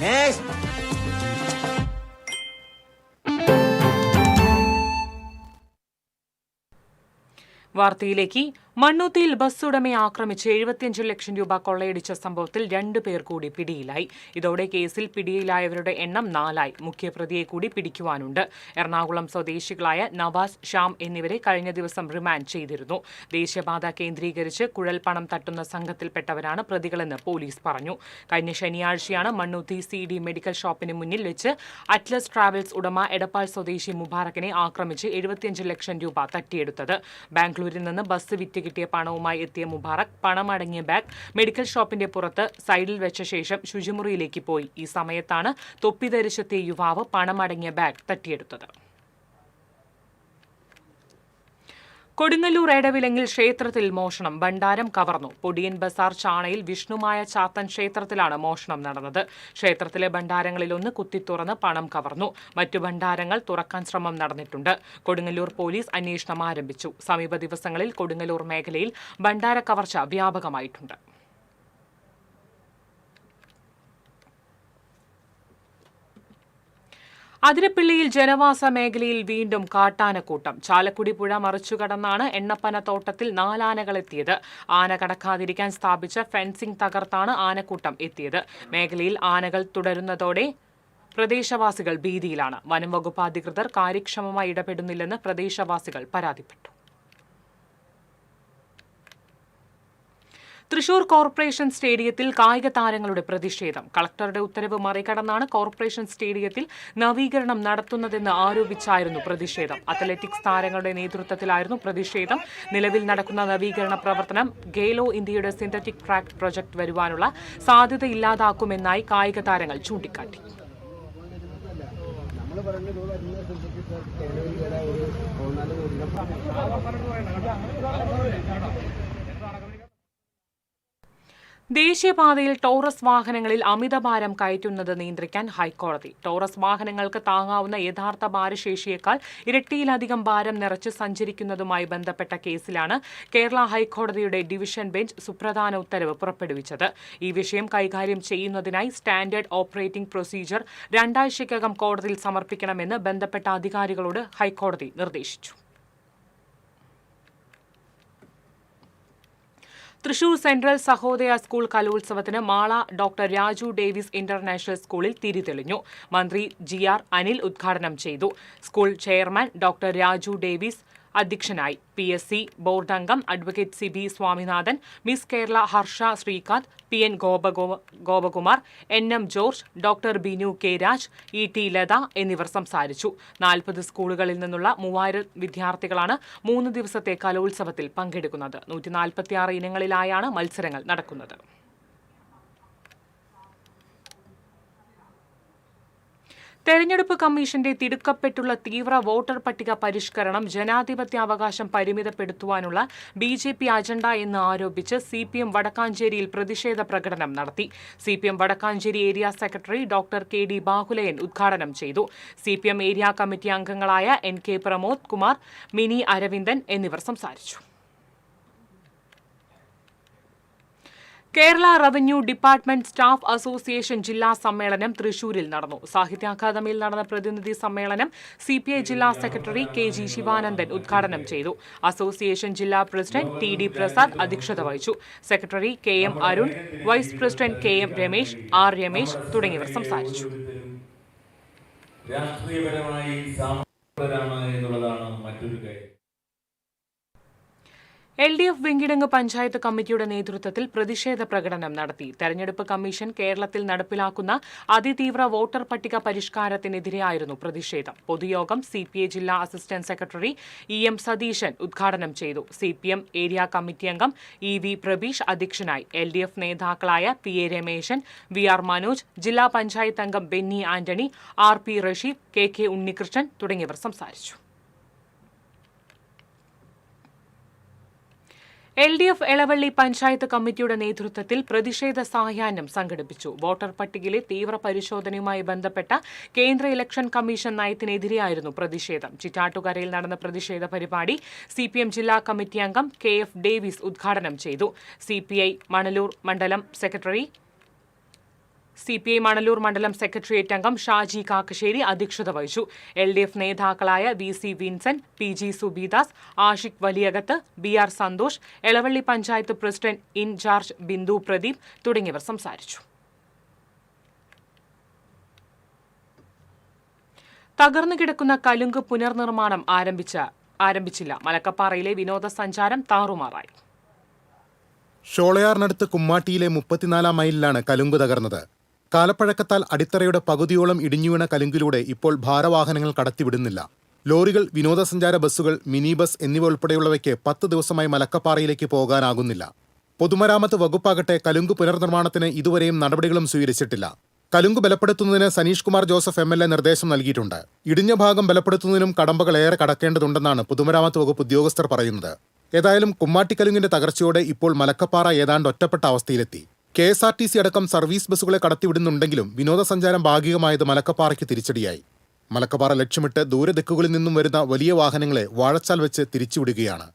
വാർത്തയിലേക്ക്. മണ്ണുത്തിയിൽ ബസ് ഉടമയെ ആക്രമിച്ച് 75 ലക്ഷം രൂപ കൊള്ളയടിച്ച സംഭവത്തിൽ 2 പേർ കൂടി പിടിയിലായി. ഇതോടെ കേസിൽ പിടിയിലായവരുടെ എണ്ണം 4 ആയി. മുഖ്യപ്രതിയെ കൂടി പിടിക്കുവാനുണ്ട്. എറണാകുളം സ്വദേശികളായ നവാസ്, ഷ്യാം എന്നിവരെ കഴിഞ്ഞ ദിവസം റിമാൻഡ് ചെയ്തിരുന്നു. ദേശീയപാത കേന്ദ്രീകരിച്ച് കുഴൽപ്പണം തട്ടുന്ന സംഘത്തിൽപ്പെട്ടവരാണ് പ്രതികളെന്ന് പോലീസ് പറഞ്ഞു. കഴിഞ്ഞ ശനിയാഴ്ചയാണ് മണ്ണുത്തി CD മെഡിക്കൽ ഷോപ്പിന് മുന്നിൽ വെച്ച് അറ്റ്ലസ് ട്രാവൽസ് ഉടമ എടപ്പാൾ സ്വദേശി മുബാറക്കിനെ ആക്രമിച്ച് 75 ലക്ഷം രൂപ തട്ടിയെടുത്തത്. ബാംഗ്ലൂരിൽ നിന്ന് ബസ് വിറ്റ് കിട്ടിയ പണവുമായി എത്തിയ മുബാറക് പണമടങ്ങിയ ബാഗ് മെഡിക്കൽ ഷോപ്പിന്റെ പുറത്ത് സൈഡിൽ വെച്ച ശേഷം ശുചിമുറിയിലേക്ക് പോയി. ഈ സമയത്താണ് തൊപ്പി ധരിച്ചെത്തിയ യുവാവ് പണമടങ്ങിയ ബാഗ് തട്ടിയെടുത്തത്. കൊടുങ്ങല്ലൂർ എടവിലങ്ങിൽ ക്ഷേത്രത്തിൽ മോഷണം. ഭണ്ഡാരം കവർന്നു. പൊടിയൻ ബസാർ ചാണയിൽ വിഷ്ണുമായ ചാത്തൻ ക്ഷേത്രത്തിലാണ് മോഷണം നടന്നത്. ക്ഷേത്രത്തിലെ ഭണ്ഡാരങ്ങളിലൊന്ന് കുത്തിത്തുറന്ന് പണം കവർന്നു. മറ്റു ഭണ്ഡാരങ്ങൾ തുറക്കാൻ ശ്രമം നടന്നിട്ടുണ്ട്. കൊടുങ്ങല്ലൂർ പോലീസ് അന്വേഷണം ആരംഭിച്ചു. സമീപ ദിവസങ്ങളിൽ കൊടുങ്ങല്ലൂർ മേഖലയിൽ ഭണ്ഡാര കവർച്ച വ്യാപകമായിട്ടുണ്ട്. അതിരപ്പിള്ളിയിൽ ജനവാസ മേഖലയിൽ വീണ്ടും കാട്ടാനക്കൂട്ടം. ചാലക്കുടി പുഴ മറിച്ചുകടന്നാണ് എണ്ണപ്പന തോട്ടത്തിൽ 4 ആനകളെത്തിയത്. ആന കടക്കാതിരിക്കാൻ സ്ഥാപിച്ച ഫെൻസിംഗ് തകർത്താണ് ആനക്കൂട്ടം എത്തിയത്. മേഖലയിൽ ആനകൾ തുടരുന്നതോടെ പ്രദേശവാസികൾ ഭീതിയിലാണ്. വനം വകുപ്പ് അധികൃതർ കാര്യക്ഷമമായി ഇടപെടുന്നില്ലെന്ന് പ്രദേശവാസികൾ പരാതിപ്പെട്ടു. തൃശൂർ കോർപ്പറേഷൻ സ്റ്റേഡിയത്തിൽ കായിക താരങ്ങളുടെ പ്രതിഷേധം. കളക്ടറുടെ ഉത്തരവ് മറികടന്നാണ് കോർപ്പറേഷൻ സ്റ്റേഡിയത്തിൽ നവീകരണം നടത്തുന്നതെന്ന് ആരോപിച്ചായിരുന്നു പ്രതിഷേധം. അത്ലറ്റിക്സ് താരങ്ങളുടെ നേതൃത്വത്തിലായിരുന്നു പ്രതിഷേധം. നിലവിൽ നടക്കുന്ന നവീകരണ പ്രവർത്തനം ഗെയിലോ ഇന്ത്യയുടെ സിന്തറ്റിക് ട്രാക്ക് പ്രൊജക്ട് വരുവാനുള്ള സാധ്യത ഇല്ലാതാക്കുമെന്നായി കായിക താരങ്ങൾ ചൂണ്ടിക്കാട്ടി. ദേശീയപാതയിൽ ടോറസ് വാഹനങ്ങളിൽ അമിതഭാരം കയറ്റുന്നത് നിയന്ത്രിക്കാൻ ഹൈക്കോടതി. ടോറസ് വാഹനങ്ങൾക്ക് താങ്ങാവുന്ന യഥാർത്ഥ ഭാരശേഷിയേക്കാൾ ഇരട്ടിയിലധികം ഭാരം നിറച്ച് സഞ്ചരിക്കുന്നതുമായി ബന്ധപ്പെട്ട കേസിലാണ് കേരള ഹൈക്കോടതിയുടെ ഡിവിഷൻ ബെഞ്ച് സുപ്രധാന ഉത്തരവ് പുറപ്പെടുവിച്ചത്. ഈ വിഷയം കൈകാര്യം ചെയ്യുന്നതിനായി സ്റ്റാൻഡേർഡ് ഓപ്പറേറ്റിംഗ് പ്രൊസീജിയർ 2 ആഴ്ചയ്ക്കകം കോടതിയിൽ സമർപ്പിക്കണമെന്ന് ബന്ധപ്പെട്ട അധികാരികളോട് ഹൈക്കോടതി നിർദ്ദേശിച്ചു. തൃശൂർ സെൻട്രൽ സഹോദയ സ്കൂൾ കലോത്സവത്തിന് മാള ഡോക്ടർ രാജു ഡേവിസ് ഇന്റർനാഷണൽ സ്കൂളിൽ തിരിതെളിഞ്ഞു. മന്ത്രി GR അനിൽ ഉദ്ഘാടനം ചെയ്തു. School chairman doctor Raju Davis അധ്യക്ഷനായി. PSC ബോർഡ് അംഗം advocate Sibi Swaminathan, miss Kerala Harsha Srikanth, PN Gopakumar, NM George, doctor Binu K Raj, ET Latha എന്നിവർ സംസാരിച്ചു. 40 സ്കൂളുകളിൽ നിന്നുള്ള 3000 വിദ്യാർത്ഥികളാണ് 3 ദിവസത്തെ കലോത്സവത്തിൽ പങ്കെടുക്കുന്നത്. 146 ഇനങ്ങളിലായാണ് മത്സരങ്ങൾ നടക്കുന്നത്. തെരഞ്ഞെടുപ്പ് കമ്മീഷന്റെ തിടുക്കപ്പെട്ടുള്ള തീവ്ര വോട്ടർ പട്ടിക പരിഷ്കരണം ജനാധിപത്യാവകാശം പരിമിതപ്പെടുത്തുവാനുള്ള BJP അജണ്ട എന്ന് ആരോപിച്ച് CPM വടക്കാഞ്ചേരിയിൽ പ്രതിഷേധ പ്രകടനം നടത്തി. CPM Vadakkanchery area secretary doctor KD Bahuleyan ഉദ്ഘാടനം ചെയ്തു. CPM ഏരിയ കമ്മിറ്റി അംഗങ്ങളായ NK പ്രമോദ് കുമാർ, മിനി അരവിന്ദൻ എന്നിവർ സംസാരിച്ചു. Kerala revenue department staff association ജില്ലാ സമ്മേളനം തൃശൂരിൽ നടന്നു. സാഹിത്യ അക്കാദമിയിൽ നടന്ന പ്രതിനിധി സമ്മേളനം CPI ജില്ലാ സെക്രട്ടറി KG ശിവാനന്ദൻ ഉദ്ഘാടനം ചെയ്തു. അസോസിയേഷൻ ജില്ലാ പ്രസിഡന്റ് TD പ്രസാദ് അധ്യക്ഷത വഹിച്ചു. Secretary KM Arun, vice president KM Ramesh, R Ramesh തുടങ്ങിയവർ സംസാരിച്ചു. രാഷ്ട്രീയപരമായി എന്നുള്ളതാണ് മറ്റൊരു കാര്യം. LDF വെങ്കിടങ്ങ് പഞ്ചായത്ത് കമ്മിറ്റിയുടെ നേതൃത്വത്തിൽ പ്രതിഷേധ പ്രകടനം നടത്തി. തെരഞ്ഞെടുപ്പ് കമ്മീഷൻ കേരളത്തിൽ നടപ്പിലാക്കുന്ന അതിതീവ്ര വോട്ടർ പട്ടിക പരിഷ്കാരത്തിനെതിരെയായിരുന്നു പ്രതിഷേധം. പൊതുയോഗം CPI ജില്ലാ അസിസ്റ്റന്റ് സെക്രട്ടറി EM സതീശൻ ഉദ്ഘാടനം ചെയ്തു. CPM ഏരിയ കമ്മിറ്റി അംഗം EV പ്രബീഷ് അധ്യക്ഷനായി. LDF നേതാക്കളായ PA രമേശൻ, VR മനോജ്, ജില്ലാ പഞ്ചായത്ത് അംഗം ബെന്നി ആന്റണി, RP റഷീദ്, KK ഉണ്ണികൃഷ്ണൻ തുടങ്ങിയവർ സംസാരിച്ചു. LDF എളവള്ളി പഞ്ചായത്ത് കമ്മിറ്റിയുടെ നേതൃത്വത്തിൽ പ്രതിഷേധ സായാഹ്നം സംഘടിപ്പിച്ചു. വോട്ടർ പട്ടികയിലെ തീവ്ര പരിശോധനയുമായി ബന്ധപ്പെട്ട കേന്ദ്ര ഇലക്ഷൻ കമ്മീഷൻ നയത്തിനെതിരെയായിരുന്നു പ്രതിഷേധം. ചിറ്റാട്ടുകരയിൽ നടന്ന പ്രതിഷേധ പരിപാടി CPM ജില്ലാ കമ്മിറ്റി അംഗം KF ഡേവിസ് ഉദ്ഘാടനം ചെയ്തു. CPI മണലൂർ മണ്ഡലം സെക്രട്ടേറിയറ്റ് അംഗം ഷാജി കാക്കശ്ശേരി അധ്യക്ഷത വഹിച്ചു. LDF നേതാക്കളായ VC Vincent, PG Subeedas, Ashiq Valiyakath, BR Santhosh, Elavally panchayat president incharge Bindu Pradeep തുടങ്ങിയവർ സംസാരിച്ചു. തകർന്നു കിടക്കുന്ന കലുങ്ക് പുനർനിർമ്മാണം ആരംഭിച്ചില്ല. മലക്കപ്പാറയിലെ വിനോദസഞ്ചാരം താറുമാറായി. ഷോളയാറിനടുത്ത് കുമ്മാട്ടിയിലെ 34 മൈലിലാണ് കലുങ്ക് തകർന്നത്. കാലപ്പഴക്കത്താൽ അടിത്തറയുടെ പകുതിയോളം ഇടിഞ്ഞുവീണ കലുങ്കിലൂടെ ഇപ്പോൾ ഭാരവാഹനങ്ങൾ കടത്തിവിടുന്നില്ല. ലോറികൾ, വിനോദസഞ്ചാര ബസ്സുകൾ, മിനി ബസ് എന്നിവ ഉൾപ്പെടെയുള്ളവയ്ക്ക് 10 ദിവസമായി മലക്കപ്പാറയിലേക്ക് പോകാനാകുന്നില്ല. പൊതുമരാമത്ത് വകുപ്പാകട്ടെ കലുങ്ക് പുനർനിർമ്മാണത്തിന് ഇതുവരെയും നടപടികളും സ്വീകരിച്ചിട്ടില്ല. കലുങ്ക് ബലപ്പെടുത്തുന്നതിന് സനീഷ് കുമാർ ജോസഫ് MLA നിർദ്ദേശം നൽകിയിട്ടുണ്ട്. ഇടിഞ്ഞ ഭാഗം ബലപ്പെടുത്തുന്നതിനും കടമ്പകൾ ഏറെ കടക്കേണ്ടതുണ്ടെന്നാണ് പൊതുമരാമത്ത് വകുപ്പ് ഉദ്യോഗസ്ഥർ പറയുന്നത്. ഏതായാലും കുമ്മാട്ടിക്കലുങ്ങിന്റെ തകർച്ചയോടെ ഇപ്പോൾ മലക്കപ്പാറ ഏതാണ്ട് ഒറ്റപ്പെട്ട അവസ്ഥയിലെത്തി. KSRTC അടക്കം സർവീസ് ബസ്സുകളെ കടത്തിവിടുന്നുണ്ടെങ്കിലും വിനോദസഞ്ചാരം ഭാഗികമായത് മലക്കപ്പാറയ്ക്ക് തിരിച്ചടിയായി. മലക്കപ്പാറ ലക്ഷ്യമിട്ട് ദൂരദിക്കുകളിൽ നിന്നും വരുന്ന വലിയ വാഹനങ്ങളെ വാഴച്ചാൽ വെച്ച് തിരിച്ചുവിടുകയാണ്.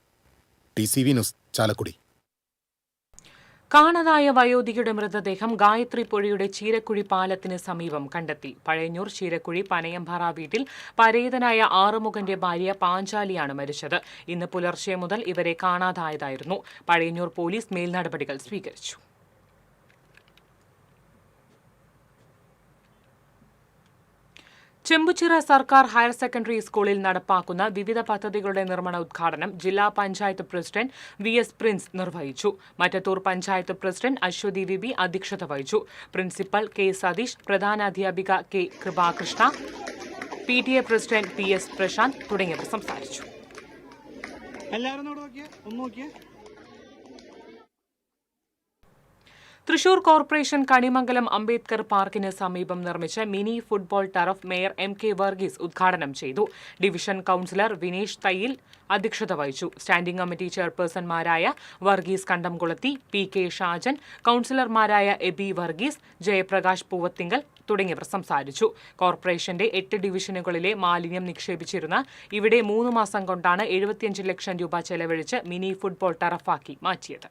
TCV news, Chalakudy. കാണാതായ വയോധികയുടെ മൃതദേഹം ഗായത്രി പുഴയുടെ ചീരക്കുഴി പാലത്തിന് സമീപം കണ്ടെത്തി. പഴയന്നൂർ ചീരക്കുഴി പനയമ്പാറ വീട്ടിൽ പരേതനായ ആറുമുഖന്റെ ഭാര്യ പാഞ്ചാലിയാണ് മരിച്ചത്. ഇന്ന് പുലർച്ചെ മുതൽ ഇവരെ കാണാതായതായിരുന്നു. പഴയന്നൂർ പോലീസ് മേൽനടപടികൾ സ്വീകരിച്ചു. ചെമ്പുച്ചിറ സർക്കാർ ഹയർ സെക്കൻഡറി സ്കൂളിൽ നടപ്പാക്കുന്ന വിവിധ പദ്ധതികളുടെ നിർമ്മാണ ഉദ്ഘാടനം ജില്ലാ പഞ്ചായത്ത് പ്രസിഡന്റ് VS പ്രിൻസ് നിർവഹിച്ചു. മറ്റത്തൂർ പഞ്ചായത്ത് പ്രസിഡന്റ് അശ്വതി വിബി അധ്യക്ഷത വഹിച്ചു. പ്രിൻസിപ്പൽ K സതീഷ്, പ്രധാനാധ്യാപിക K Kripakrishna, PTA president PS Prashanth തുടങ്ങിയവർ സംസാരിച്ചു. തൃശൂർ കോർപ്പറേഷൻ കണിമംഗലം അംബേദ്കർ പാർക്കിന് സമീപം നിർമ്മിച്ച mini football turf mayor MK Varghese ഉദ്ഘാടനം ചെയ്തു. ഡിവിഷൻ കൌൺസിലർ വിനേഷ് തയ്യിൽ അധ്യക്ഷത വഹിച്ചു. സ്റ്റാൻഡിംഗ് കമ്മിറ്റി ചെയർപേഴ്സൺമാരായ വർഗീസ് കണ്ടംകുളത്തി, PK ഷാജൻ, കൌൺസിലർമാരായ എബി വർഗീസ്, ജയപ്രകാശ് പൂവത്തിങ്കൽ തുടങ്ങിയവർ സംസാരിച്ചു. കോർപ്പറേഷന്റെ 8 ഡിവിഷനുകളിലെ മാലിന്യം നിക്ഷേപിച്ചിരുന്ന ഇവിടെ 3 മാസം കൊണ്ടാണ് 75 ലക്ഷം രൂപ ചെലവഴിച്ച് മിനി ഫുട്ബോൾ ടർഫാക്കി മാറ്റിയത്.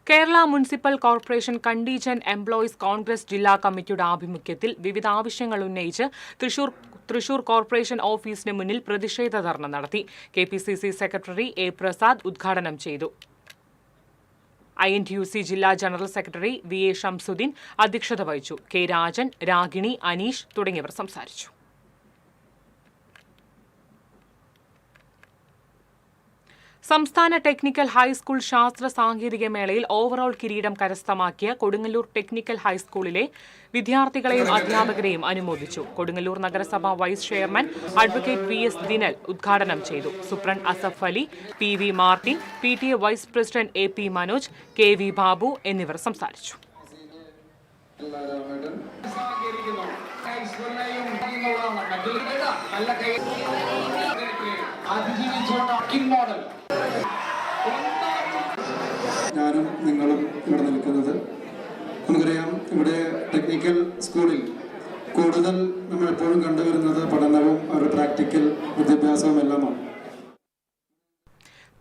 Kerala municipal corporation contingent employees Congress ജില്ലാ കമ്മിറ്റിയുടെ ആഭിമുഖ്യത്തിൽ വിവിധ ആവശ്യങ്ങൾ ഉന്നയിച്ച് തൃശൂർ കോർപ്പറേഷൻ ഓഫീസിന് മുന്നിൽ പ്രതിഷേധ ധർണ നടത്തി. KPCC സെക്രട്ടറി A പ്രസാദ് ഉദ്ഘാടനം ചെയ്തു. INTUC ജില്ലാ ജനറൽ സെക്രട്ടറി VA ഷംസുദ്ദീൻ അധ്യക്ഷത വഹിച്ചു. K രാജൻ, രാഗിണി, അനീഷ് തുടങ്ങിയവർ സംസാരിച്ചു. സംസ്ഥാന ടെക്നിക്കൽ ഹൈസ്കൂൾ ശാസ്ത്ര സാങ്കേതിക മേളയിൽ ഓവറോൾ കിരീടം കരസ്ഥമാക്കിയ കൊടുങ്ങല്ലൂർ ടെക്നിക്കൽ ഹൈസ്കൂളിലെ വിദ്യാർത്ഥികളെയും അധ്യാപകരെയും അനുമോദിച്ചു. കൊടുങ്ങല്ലൂർ നഗരസഭ vice chairman advocate VS Dinal ഉദ്ഘാടനം ചെയ്തു. Superintendent Asaf Ali, PV Martin, PTA vice president AP Manoj, KV Babu എന്നിവർ സംസാരിച്ചു. ഞാനും നിങ്ങളും ഇവിടെ നിൽക്കുന്നത് നമുക്കറിയാം, ഇവിടെ ടെക്നിക്കൽ സ്കൂളിൽ കൂടുതൽ നമ്മൾ എപ്പോഴും കണ്ടുവരുന്നത് പഠനവും അവരുടെ പ്രാക്ടിക്കൽ വിദ്യാഭ്യാസവും എല്ലാമാണ്.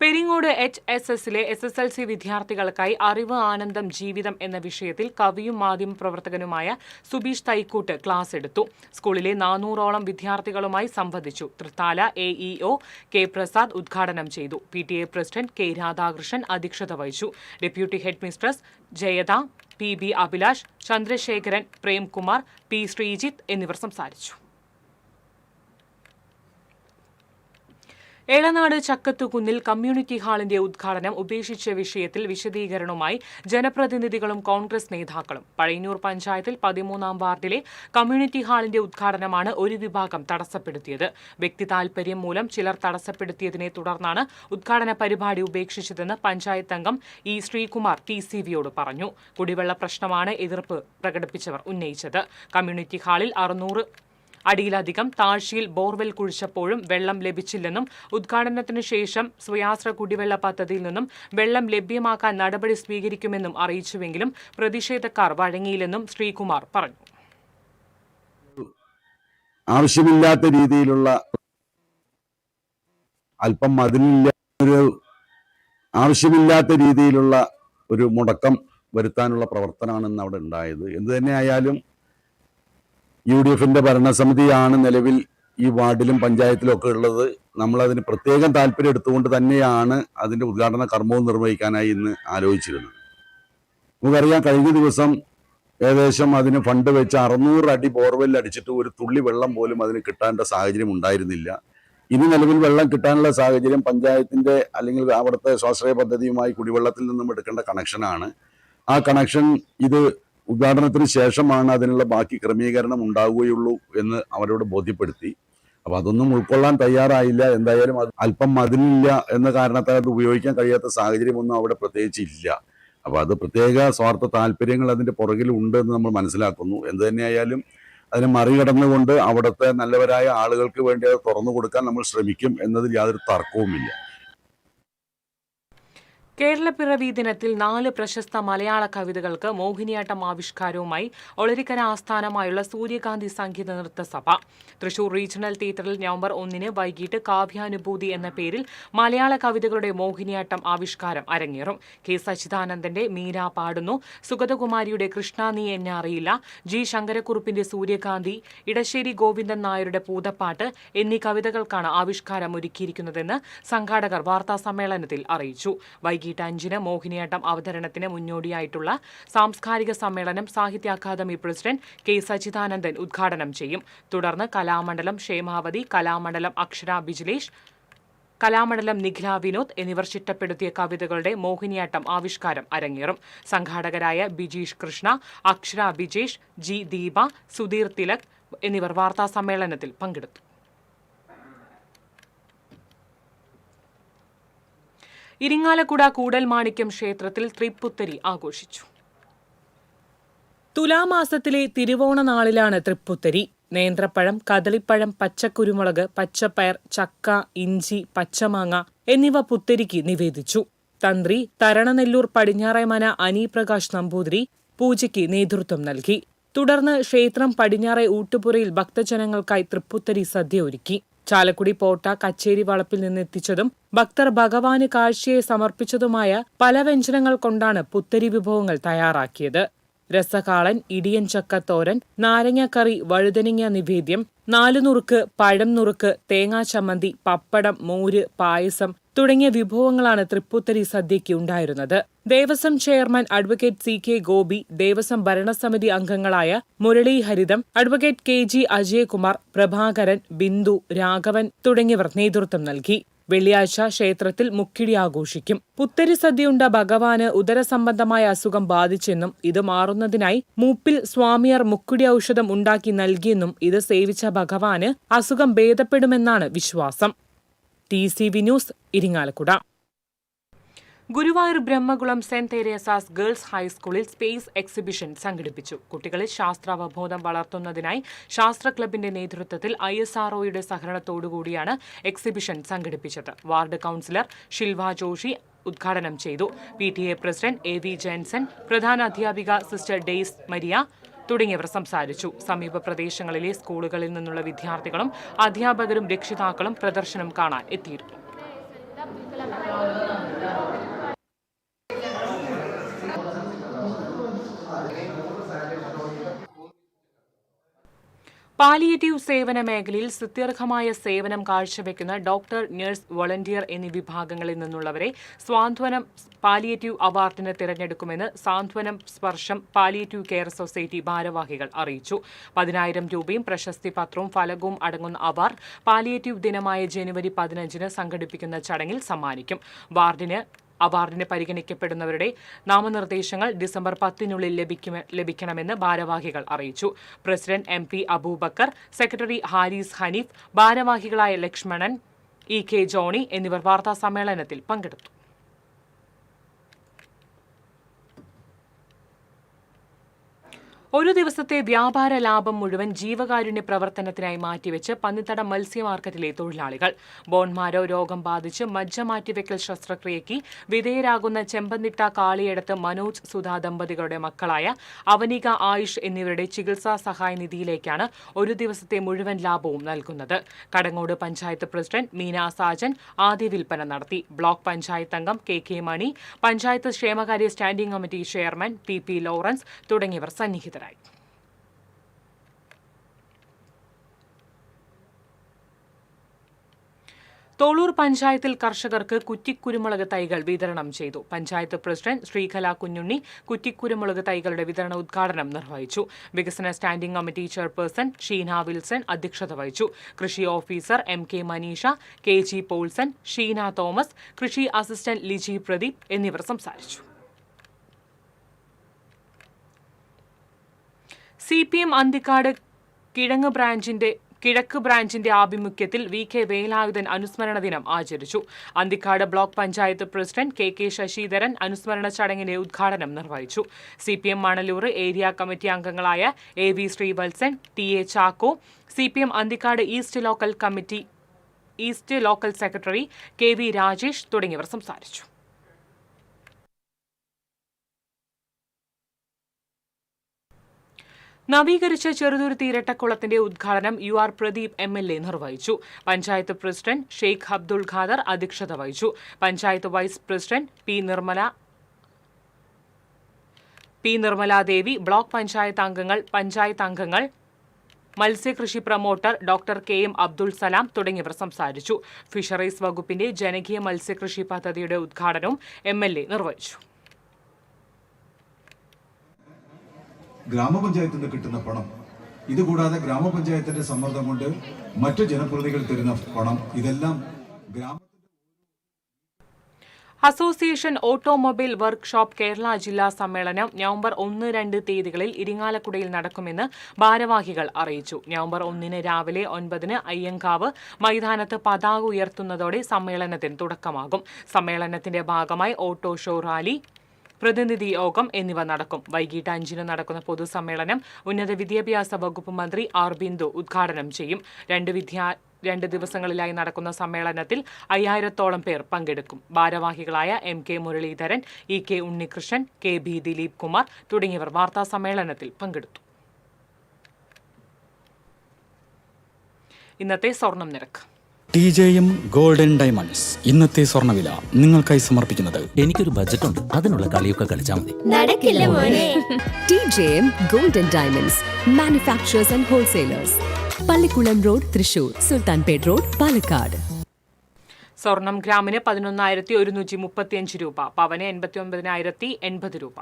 പെരിങ്ങോട് HSSലെ SSLC വിദ്യാർത്ഥികൾക്കായി അറിവ് ആനന്ദം ജീവിതം എന്ന വിഷയത്തിൽ കവിയും മാധ്യമപ്രവർത്തകനുമായ സുബീഷ് തൈക്കൂട്ട് ക്ലാസ് എടുത്തു. സ്കൂളിലെ 400ഓളം വിദ്യാർത്ഥികളുമായി സംവദിച്ചു. തൃത്താല AEO K പ്രസാദ് ഉദ്ഘാടനം ചെയ്തു. PTA പ്രസിഡന്റ് K രാധാകൃഷ്ണൻ അധ്യക്ഷത വഹിച്ചു. Deputy head mistress Jayatha, PB Abhilash, Chandrasekharan, Premkumar, P Sreejith എന്നിവർ സംസാരിച്ചു. ഏളനാട് ചക്കത്തുകുന്നിൽ കമ്മ്യൂണിറ്റി ഹാളിന്റെ ഉദ്ഘാടനം ഉപേക്ഷിച്ച വിഷയത്തിൽ വിശദീകരണവുമായി ജനപ്രതിനിധികളും കോൺഗ്രസ് നേതാക്കളും. പഴയന്നൂർ പഞ്ചായത്തിൽ 13-ാം വാർഡിലെ കമ്മ്യൂണിറ്റി ഹാളിന്റെ ഉദ്ഘാടനമാണ് ഒരു വിഭാഗം തടസ്സപ്പെടുത്തിയത്. വ്യക്തി താൽപര്യം മൂലം ചിലർ തടസ്സപ്പെടുത്തിയതിനെ തുടർന്നാണ് ഉദ്ഘാടന പരിപാടി ഉപേക്ഷിച്ചതെന്ന് പഞ്ചായത്ത് അംഗം E ശ്രീകുമാർ TCVയോട് പറഞ്ഞു. കുടിവെള്ള പ്രശ്നമാണ് എതിർപ്പ് പ്രകടിപ്പിച്ചവർ ഉന്നയിച്ചത്. കമ്മ്യൂണിറ്റി ഹാളിൽ 600 അടിയിലധികം താഴ്ചയിൽ ബോർവെൽ കുഴിച്ചപ്പോഴും വെള്ളം ലഭിച്ചില്ലെന്നും ഉദ്ഘാടനത്തിനു ശേഷം സ്വയാശ്ര കുടിവെള്ള പദ്ധതിയിൽ നിന്നും വെള്ളം ലഭ്യമാക്കാൻ നടപടി സ്വീകരിക്കുമെന്നും അറിയിച്ചുവെങ്കിലും പ്രതിഷേധക്കാർ വഴങ്ങിയില്ലെന്നും ശ്രീകുമാർ പറഞ്ഞു. ആവശ്യമില്ലാത്ത രീതിയിലുള്ള ആവശ്യമില്ലാത്ത രീതിയിലുള്ള ഒരു മുടക്കം വരുത്താനുള്ള പ്രവർത്തനമാണ് അവിടെ ഉണ്ടായത്. എന്തു തന്നെയായാലും UDFന്റെ ഭരണസമിതിയാണ് നിലവിൽ ഈ വാർഡിലും പഞ്ചായത്തിലും ഒക്കെ ഉള്ളത്. നമ്മളതിന് പ്രത്യേകം താല്പര്യം എടുത്തുകൊണ്ട് തന്നെയാണ് അതിൻ്റെ ഉദ്ഘാടന കർമ്മവും നിർവഹിക്കാനായി ഇന്ന് ആലോചിച്ചിരുന്നത്. നമുക്കറിയാം, കഴിഞ്ഞ ദിവസം ഏകദേശം അതിന് ഫണ്ട് വെച്ച് 600 അടി ബോർവെൽ അടിച്ചിട്ട് ഒരു തുള്ളി വെള്ളം പോലും അതിന് കിട്ടാനുള്ള സാഹചര്യം ഉണ്ടായിരുന്നില്ല. ഇനി നിലവിൽ വെള്ളം കിട്ടാനുള്ള സാഹചര്യം പഞ്ചായത്തിൻ്റെ അല്ലെങ്കിൽ അവിടുത്തെ സ്വാശ്രയ പദ്ധതിയുമായി കുടിവെള്ളത്തിൽ നിന്നും എടുക്കേണ്ട കണക്ഷനാണ്. ആ കണക്ഷൻ ഇത് ഉദ്ഘാടനത്തിന് ശേഷമാണ് അതിനുള്ള ബാക്കി ക്രമീകരണം ഉണ്ടാവുകയുള്ളൂ എന്ന് അവരോട് ബോധ്യപ്പെടുത്തി. അപ്പോൾ അതൊന്നും ഉൾക്കൊള്ളാൻ തയ്യാറായില്ല. എന്തായാലും അത് അല്പം മതിലില്ല എന്ന കാരണത്താൽ അത് ഉപയോഗിക്കാൻ കഴിയാത്ത സാഹചര്യമൊന്നും അവിടെ പ്രത്യേകിച്ച് ഇല്ല. അപ്പോൾ അത് പ്രത്യേക സ്വാർത്ഥ താല്പര്യങ്ങൾ അതിൻ്റെ പുറകിലുണ്ട് എന്ന് നമ്മൾ മനസ്സിലാക്കുന്നു. എന്ത് തന്നെയായാലും അതിനെ മറികടന്നുകൊണ്ട് അവിടുത്തെ നല്ലവരായ ആളുകൾക്ക് വേണ്ടി അത് തുറന്നു കൊടുക്കാൻ നമ്മൾ ശ്രമിക്കും എന്നതിൽ യാതൊരു തർക്കവുമില്ല. കേരളപ്പിറവി ദിനത്തിൽ 4 പ്രശസ്ത മലയാള കവിതകൾക്ക് മോഹിനിയാട്ടം ആവിഷ്കാരവുമായി ഒളരിക്കര ആസ്ഥാനമായുള്ള സൂര്യകാന്തി സംഗീത നൃത്തസഭ. തൃശൂർ റീജിയണൽ തിയേറ്ററിൽ നവംബർ 1 വൈകിട്ട് കാവ്യാനുഭൂതി എന്ന പേരിൽ മലയാള കവിതകളുടെ മോഹിനിയാട്ടം ആവിഷ്കാരം അരങ്ങേറും. K സച്ചിദാനന്ദന്റെ മീര പാടുന്നു, സുഗതകുമാരിയുടെ കൃഷ്ണ നീ എന്നെ അറിയില്ല, G ശങ്കരക്കുറുപ്പിന്റെ സൂര്യകാന്തി, ഇടശ്ശേരി ഗോവിന്ദൻ നായരുടെ പൂതപ്പാട്ട് എന്നീ കവിതകൾക്കാണ് ആവിഷ്കാരം ഒരുക്കിയിരിക്കുന്നതെന്ന് സംഘാടകർ വാർത്താസമ്മേളനത്തിൽ അറിയിച്ചു. വൈകിട്ട് 5 മോഹിനിയാട്ടം അവതരണത്തിന് മുന്നോടിയായിട്ടുള്ള സാംസ്കാരിക സമ്മേളനം സാഹിത്യ അക്കാദമി പ്രസിഡന്റ് K സച്ചിദാനന്ദൻ ഉദ്ഘാടനം ചെയ്യും. തുടർന്ന് കലാമണ്ഡലം ക്ഷേമാവതി, കലാമണ്ഡലം അക്ഷര ബിജിലേഷ്, കലാമണ്ഡലം നിഖില വിനോദ് എന്നിവർ ചിട്ടപ്പെടുത്തിയ കവിതകളുടെ മോഹിനിയാട്ടം ആവിഷ്കാരം അരങ്ങേറും. സംഘാടകരായ ബിജീഷ് കൃഷ്ണ, അക്ഷര ബിജേഷ്, G ദീപ, സുധീർ തിലക് എന്നിവർ വാർത്താസമ്മേളനത്തിൽ പങ്കെടുത്തു. ഇരിങ്ങാലക്കുട കൂടൽമാണിക്യം ക്ഷേത്രത്തിൽ തൃപ്പുത്തരി ആഘോഷിച്ചു. തുലാമാസത്തിലെ തിരുവോണ നാളിലാണ് തൃപ്പുത്തരി. നേന്ത്രപ്പഴം, കദളിപ്പഴം, പച്ചക്കുരുമുളക്, പച്ചപ്പയർ, ചക്ക, ഇഞ്ചി, പച്ചമാങ്ങ എന്നിവ പുത്തരിക്ക് നിവേദിച്ചു. തന്ത്രി തരണനെല്ലൂർ പടിഞ്ഞാറേമന അനിപ്രകാശ് നമ്പൂതിരി പൂജയ്ക്ക് നേതൃത്വം നൽകി. തുടർന്ന് ക്ഷേത്രം പടിഞ്ഞാറെ ഊട്ടുപുരയിൽ ഭക്തജനങ്ങൾക്കായി തൃപ്പുത്തരി സദ്യ ഒരുക്കി. ചാലക്കുടി പോട്ട കച്ചേരി വളപ്പിൽ നിന്നെത്തിച്ചതും ഭക്തർ ഭഗവാന് കാഴ്ചയെ സമർപ്പിച്ചതുമായ പല വ്യഞ്ജനങ്ങൾ കൊണ്ടാണ് പുത്തരി വിഭവങ്ങൾ തയ്യാറാക്കിയത്. രസകാളൻ, ഇടിയൻ ചക്കത്തോരൻ, നാരങ്ങക്കറി, വഴുതനങ്ങ നിവേദ്യം, 4 നുറുക്ക്, പഴം നുറുക്ക്, തേങ്ങാ ചമ്മന്തി, പപ്പടം, മോര്, പായസം തുടങ്ങിയ വിഭവങ്ങളാണ് തൃപ്പുത്തരി സദ്യയ്ക്ക് ഉണ്ടായിരുന്നത്. Devaswom chairman advocate CK Gopi, Devaswom ഭരണസമിതി അംഗങ്ങളായ മുരളി ഹരിതം, അഡ്വക്കേറ്റ് KG അജയകുമാർ, പ്രഭാകരൻ, ബിന്ദു, രാഘവൻ തുടങ്ങിയവർ നേതൃത്വം നൽകി. വെള്ളിയാഴ്ച ക്ഷേത്രത്തിൽ മുക്കിടി ആഘോഷിക്കും. പുത്തരി സദ്യയുണ്ട ഭഗവാന് ഉദരസംബന്ധമായ അസുഖം ബാധിച്ചെന്നും ഇത് മാറുന്നതിനായി മൂപ്പിൽ സ്വാമിയാർ മുക്കിടി ഔഷധം ഉണ്ടാക്കി നൽകിയെന്നും ഇത് സേവിച്ച ഭഗവാന് അസുഖം ഭേദപ്പെടുമെന്നാണ് വിശ്വാസം. TCV news, Irinjalakuda. Guruvayur Brahmakulam saint Teresa's girls ഹൈസ്കൂളിൽ സ്പേസ് എക്സിബിഷൻ സംഘടിപ്പിച്ചു. കുട്ടികളിൽ ശാസ്ത്രാവബോധം വളർത്തുന്നതിനായി ശാസ്ത്ര ക്ലബിന്റെ നേതൃത്വത്തിൽ ISROയുടെ സഹകരണത്തോടുകൂടിയാണ് എക്സിബിഷൻ സംഘടിപ്പിച്ചത്. വാർഡ് കൌൺസിലർ ഷിൽവ ജോഷി ഉദ്ഘാടനം ചെയ്തു. PTA പ്രസിഡന്റ് AV ജെൻസൺ, പ്രധാന അധ്യാപിക സിസ്റ്റർ ഡെയ്സ് മരിയ തുടങ്ങിയവർ സംസാരിച്ചു. സമീപ പ്രദേശങ്ങളിലെ സ്കൂളുകളിൽ നിന്നുള്ള വിദ്യാർത്ഥികളും അധ്യാപകരും രക്ഷിതാക്കളും പ്രദർശനം കാണാൻ എത്തിയിരുന്നു. പാലിയേറ്റീവ് സേവന മേഖലയിൽ സുത്യർഹമായ സേവനം കാഴ്ചവെക്കുന്ന ഡോക്ടർ, നഴ്സ്, വോളണ്ടിയർ എന്നീ വിഭാഗങ്ങളിൽ നിന്നുള്ളവരെ സാന്ത്വനം പാലിയേറ്റീവ് അവാർഡിന് തിരഞ്ഞെടുക്കുമെന്ന് സാന്ത്വനം സ്പർശം പാലിയേറ്റീവ് കെയർ സൊസൈറ്റി ഭാരവാഹികൾ അറിയിച്ചു. 10,000 രൂപയും പ്രശസ്തി പത്രവും ഫലകവും അടങ്ങുന്ന അവാർഡ് പാലിയേറ്റീവ് ദിനമായ ജനുവരി 15 സംഘടിപ്പിക്കുന്ന ചടങ്ങിൽ സമ്മാനിക്കും. അവാർഡിന് പരിഗണിക്കപ്പെടുന്നവരുടെ നാമനിർദ്ദേശങ്ങൾ ഡിസംബർ 10 ലഭിക്കണമെന്ന് ഭാരവാഹികൾ അറിയിച്ചു. President MP Abubakar, secretary Haris Haneef, ഭാരവാഹികളായ ലക്ഷ്മണൻ, EK ജോണി എന്നിവർ വാർത്താസമ്മേളനത്തിൽ പങ്കെടുത്തു. ഒരു ദിവസത്തെ വ്യാപാര ലാഭം മുഴുവൻ ജീവകാരുണ്യ പ്രവർത്തനത്തിനായി മാറ്റിവെച്ച് പന്നിത്തട മത്സ്യ മാർക്കറ്റിലെ തൊഴിലാളികൾ. ബോൺമാരോ രോഗം ബാധിച്ച് മജ്ജ മാറ്റിവെക്കൽ ശസ്ത്രക്രിയയ്ക്ക് വിധേയരാകുന്ന ചെമ്പന്നിട്ട കാളിയടത്ത് മനോജ് സുധാ ദമ്പതികളുടെ മക്കളായ അവനിക, ആയുഷ് എന്നിവരുടെ ചികിത്സാ സഹായ നിധിയിലേക്കാണ് ഒരു ദിവസത്തെ മുഴുവൻ ലാഭവും നൽകുന്നത്. കടങ്ങോട് പഞ്ചായത്ത് പ്രസിഡന്റ് മീന സാജൻ ആദ്യ വിൽപ്പന നടത്തി. ബ്ലോക്ക് പഞ്ചായത്ത് അംഗം KK മണി, പഞ്ചായത്ത് ക്ഷേമകാര്യ standing committee chairman PP Lawrence തുടങ്ങിയവർ സന്നിഹിതരായി. തോളൂർ പഞ്ചായത്തിൽ കർഷകർക്ക് കുറ്റിക്കുരുമുളക് തൈകൾ വിതരണം ചെയ്തു. പഞ്ചായത്ത് പ്രസിഡന്റ് ശ്രീകല കുഞ്ഞുണ്ണി കുറ്റിക്കുരുമുളക് തൈകളുടെ വിതരണ ഉദ്ഘാടനം നിർവഹിച്ചു. വികസന standing committee chairperson Sheena Wilson അധ്യക്ഷത വഹിച്ചു. കൃഷി officer MK Manisha, KG Paulson, Sheena Thomas, കൃഷി അസിസ്റ്റന്റ് ലിജി പ്രദീപ് എന്നിവർ സംസാരിച്ചു. CPM അന്തിക്കാട് കിഴക്ക് ബ്രാഞ്ചിന്റെ ആഭിമുഖ്യത്തിൽ VK വേലായുധൻ അനുസ്മരണ ദിനം ആചരിച്ചു. Anthikad block panchayat president KK Sasidharan അനുസ്മരണ ചടങ്ങിന്റെ ഉദ്ഘാടനം നിർവഹിച്ചു. CPM മണലൂർ ഏരിയ കമ്മിറ്റി അംഗങ്ങളായ AV Sreevalsan, TA Chacko, CPM Anthikad east local secretary KV Rajesh തുടങ്ങിയവർ സംസാരിച്ചു. നവീകരിച്ച ചെറുതുരുത്തി ഇരട്ടക്കുളത്തിന്റെ ഉദ്ഘാടനം UR പ്രദീപ് MLA നിർവഹിച്ചു. പഞ്ചായത്ത് പ്രസിഡന്റ് ഷെയ്ഖ് അബ്ദുൾ ഖാദർ അധ്യക്ഷത വഹിച്ചു. Panchayat vice president P Nirmaladevi, block panchayat അംഗങ്ങൾ, മത്സ്യകൃഷി promoter doctor KM Abdul Salam തുടങ്ങിയവർ സംസാരിച്ചു. ഫിഷറീസ് വകുപ്പിന്റെ ജനകീയ മത്സ്യകൃഷി പദ്ധതിയുടെ ഉദ്ഘാടനവും MLA നിർവഹിച്ചു. ഗ്രാമപഞ്ചായത്തിൽ നിന്ന് കിട്ടുന്ന പണം, ഇതുകൂടാതെ ഗ്രാമപഞ്ചായത്തിന്റെ സമ്മർദ്ദം കൊണ്ട് മറ്റു ജനപ്രതിനിധികൾ തരുന്ന പണം, ഇതെല്ലാം അസോസിയേഷൻ ഓട്ടോമൊബൈൽ വർക്ക്ഷോപ്പ് കേരള ജില്ലാ സമ്മേളനം നവംബർ 1-2 തീയതികളിൽ ഇരിങ്ങാലക്കുടയിൽ നടക്കുമെന്ന് ഭാരവാഹികൾ അറിയിച്ചു. നവംബർ 1 രാവിലെ 9 അയ്യങ്കാവ് മൈതാനത്ത് പതാക ഉയർത്തുന്നതോടെ സമ്മേളനത്തിന് തുടക്കമാകും. സമ്മേളനത്തിന്റെ ഭാഗമായി ഓട്ടോ ഷോ, റാലി, പ്രതിനിധി യോഗം എന്നിവ നടക്കും. വൈകിട്ട് 5 നടക്കുന്ന പൊതുസമ്മേളനം ഉന്നത വിദ്യാഭ്യാസ വകുപ്പ് മന്ത്രി R ബിന്ദു ഉദ്ഘാടനം ചെയ്യും. 2 ദിവസങ്ങളിലായി നടക്കുന്ന സമ്മേളനത്തിൽ 5000-ഓളം പേർ പങ്കെടുക്കും. ഭാരവാഹികളായ MK Muraleedharan, EK Unnikrishnan, KB Dileep Kumar തുടങ്ങിയവർ വാർത്താസമ്മേളനത്തിൽ പങ്കെടുത്തു. ഇന്നത്തെ സ്വർണം നിരക്ക്. TJM ഗോൾഡൻ ഡയമണ്ട്സ് ഇന്നത്തെ സ്വർണ്ണവില നിങ്ങൾക്കായി സമർപ്പിക്കുന്നത്. എനിക്കൊരു ബജറ്റ് ഉണ്ട്, അതിനുള്ള കളിയൊക്കെ കളിച്ചാൽ മതി. നടക്കില്ല മോനെ. TJM golden diamonds, manufacturers and wholesalers, Pallikkulam road, Thrissur, Sultanpet road, Palakkad. സ്വർണം ഗ്രാമിന് 11,135 രൂപ, പവന് 89,080 രൂപ.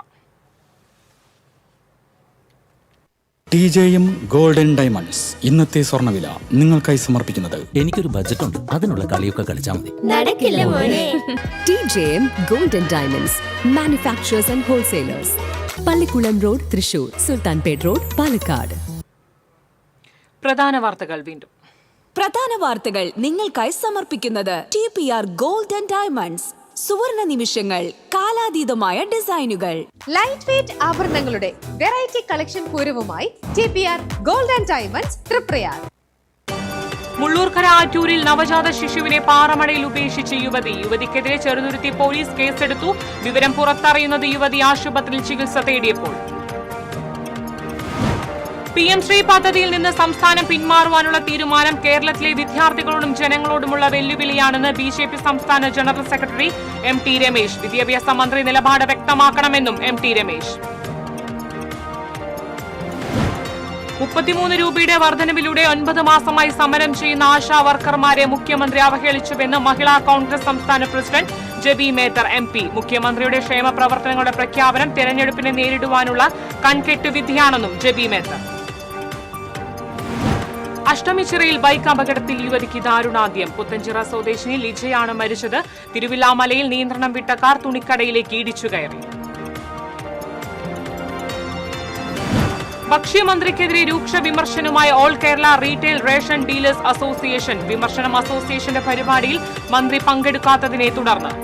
TJM ഗോൾഡൻ ഡയമണ്ട്സ് ഇന്നത്തെ സ്വർണ്ണവില നിങ്ങൾക്കായി സമർപ്പിക്കുന്നത് എനിക്കൊരു ബജറ്റുണ്ട്, അതിനുള്ള കളിയൊക്കെ കളിച്ചാൽ മതി. നടക്കില്ല മോനെ. TJM Golden Diamonds, Manufacturers and Wholesalers. Pallikkulam road, Thrissur. Sultanpet road, Palakkad. പ്രധാന വാർത്തകൾ വീണ്ടും. പ്രധാന വാർത്തകൾ നിങ്ങൾക്കായി സമർപ്പിക്കുന്നത് TPR Golden Diamonds. സുവർണ നിമിഷങ്ങൾ, കാലാതീതമായ ഡിസൈനുകൾ. ലൈറ്റ് വെയ്റ്റ് ആഭരണങ്ങളുടെ വെറൈറ്റി കളക്ഷൻ പൂരവുമായി TPR golden diamonds Triprayar. Mullurkara ആറ്റൂരിൽ നവജാത ശിശുവിനെ പാറമടയിൽ ഉപേക്ഷിച്ച് യുവതിക്കെതിരെ ചെറുതുരുത്തി പോലീസ് കേസെടുത്തു. വിവരം പുറത്തറിയുന്നത് യുവതി ആശുപത്രിയിൽ ചികിത്സ തേടിയപ്പോൾ. PM ശ്രീ പദ്ധതിയിൽ നിന്ന് സംസ്ഥാനം പിന്മാറുവാനുള്ള തീരുമാനം കേരളത്തിലെ വിദ്യാർത്ഥികളോടും ജനങ്ങളോടുമുള്ള വെല്ലുവിളിയാണെന്ന് BJP സംസ്ഥാന ജനറൽ സെക്രട്ടറി MT രമേശ്. വിദ്യാഭ്യാസ മന്ത്രി നിലപാട് വ്യക്തമാക്കണമെന്നും MT രമേശ്. 33 രൂപയുടെ വർധനവിലൂടെ 9 മാസമായി സമരം ചെയ്യുന്ന ആശാ വർക്കർമാരെ മുഖ്യമന്ത്രി അവഹേളിച്ചുവെന്ന് മഹിളാ കോൺഗ്രസ് സംസ്ഥാന പ്രസിഡന്റ് ജബി മേത്തർ MP. മുഖ്യമന്ത്രിയുടെ ക്ഷേമ പ്രവർത്തനങ്ങളുടെ പ്രഖ്യാപനം തെരഞ്ഞെടുപ്പിനെ നേരിടുവാനുള്ള കൺകെട്ട് വിധിയാണെന്നും ജബി മേത്തർ. അഷ്ടമിച്ചിറയിൽ ബൈക്ക് അപകടത്തിൽ യുവതിക്ക് ദാരുണാന്ത്യം. പുത്തഞ്ചിറ സ്വദേശിനി ലിജയാണ് മരിച്ചത്. തിരുവില്ലാമലയിൽ നിയന്ത്രണം വിട്ട കാർ തുണിക്കടയിലേക്ക് ഇടിച്ചു കയറി. ഭക്ഷ്യമന്ത്രിക്കെതിരെ രൂക്ഷ വിമർശനവുമായി all Kerala retail ration dealers association. വിമർശനം അസോസിയേഷന്റെ പരിപാടിയിൽ മന്ത്രി പങ്കെടുക്കാത്തതിനെ തുടർന്ന്.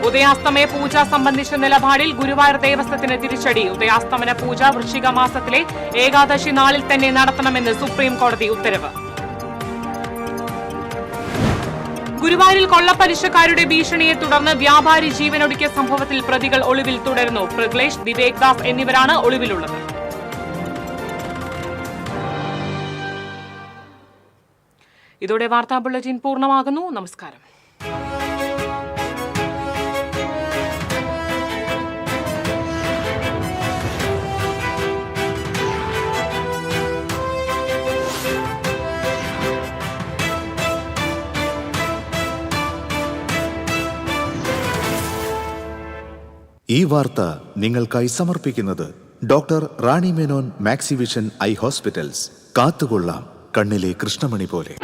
ഉദയാസ്തമയ പൂജ സംബന്ധിച്ച നിലപാടിൽ ഗുരുവായൂർ ദേവസ്വത്തിന് തിരിച്ചടി. ഉദയാസ്തമന പൂജ വൃശ്ചിക മാസത്തിലെ ഏകാദശി നാളിൽ തന്നെ നടത്തണമെന്ന് സുപ്രീം കോടതി ഉത്തരവ്. ഗുരുവായൂരിൽ കൊള്ളപ്പലിശക്കാരുടെ ഭീഷണിയെ തുടർന്ന് വ്യാപാരി ജീവനൊടുക്കിയ സംഭവത്തിൽ പ്രതികൾ ഒളിവിൽ തുടരുന്നു. പ്രഗ്ലേഷ്, വിവേക് ദാസ് എന്നിവരാണ് ഒളിവിലുള്ളത്. ഇതോടെ വാർത്താ ബുള്ളറ്റിൻ പൂർണ്ണമാകുന്നു. നമസ്കാരം. ഈ വാർത്ത നിങ്ങൾക്കായി സമർപ്പിക്കുന്നത് doctor Rani Menon Maxivision I hospitals. കാത്തുകൊള്ളാം കണ്ണിലെ കൃഷ്ണമണി പോലെ.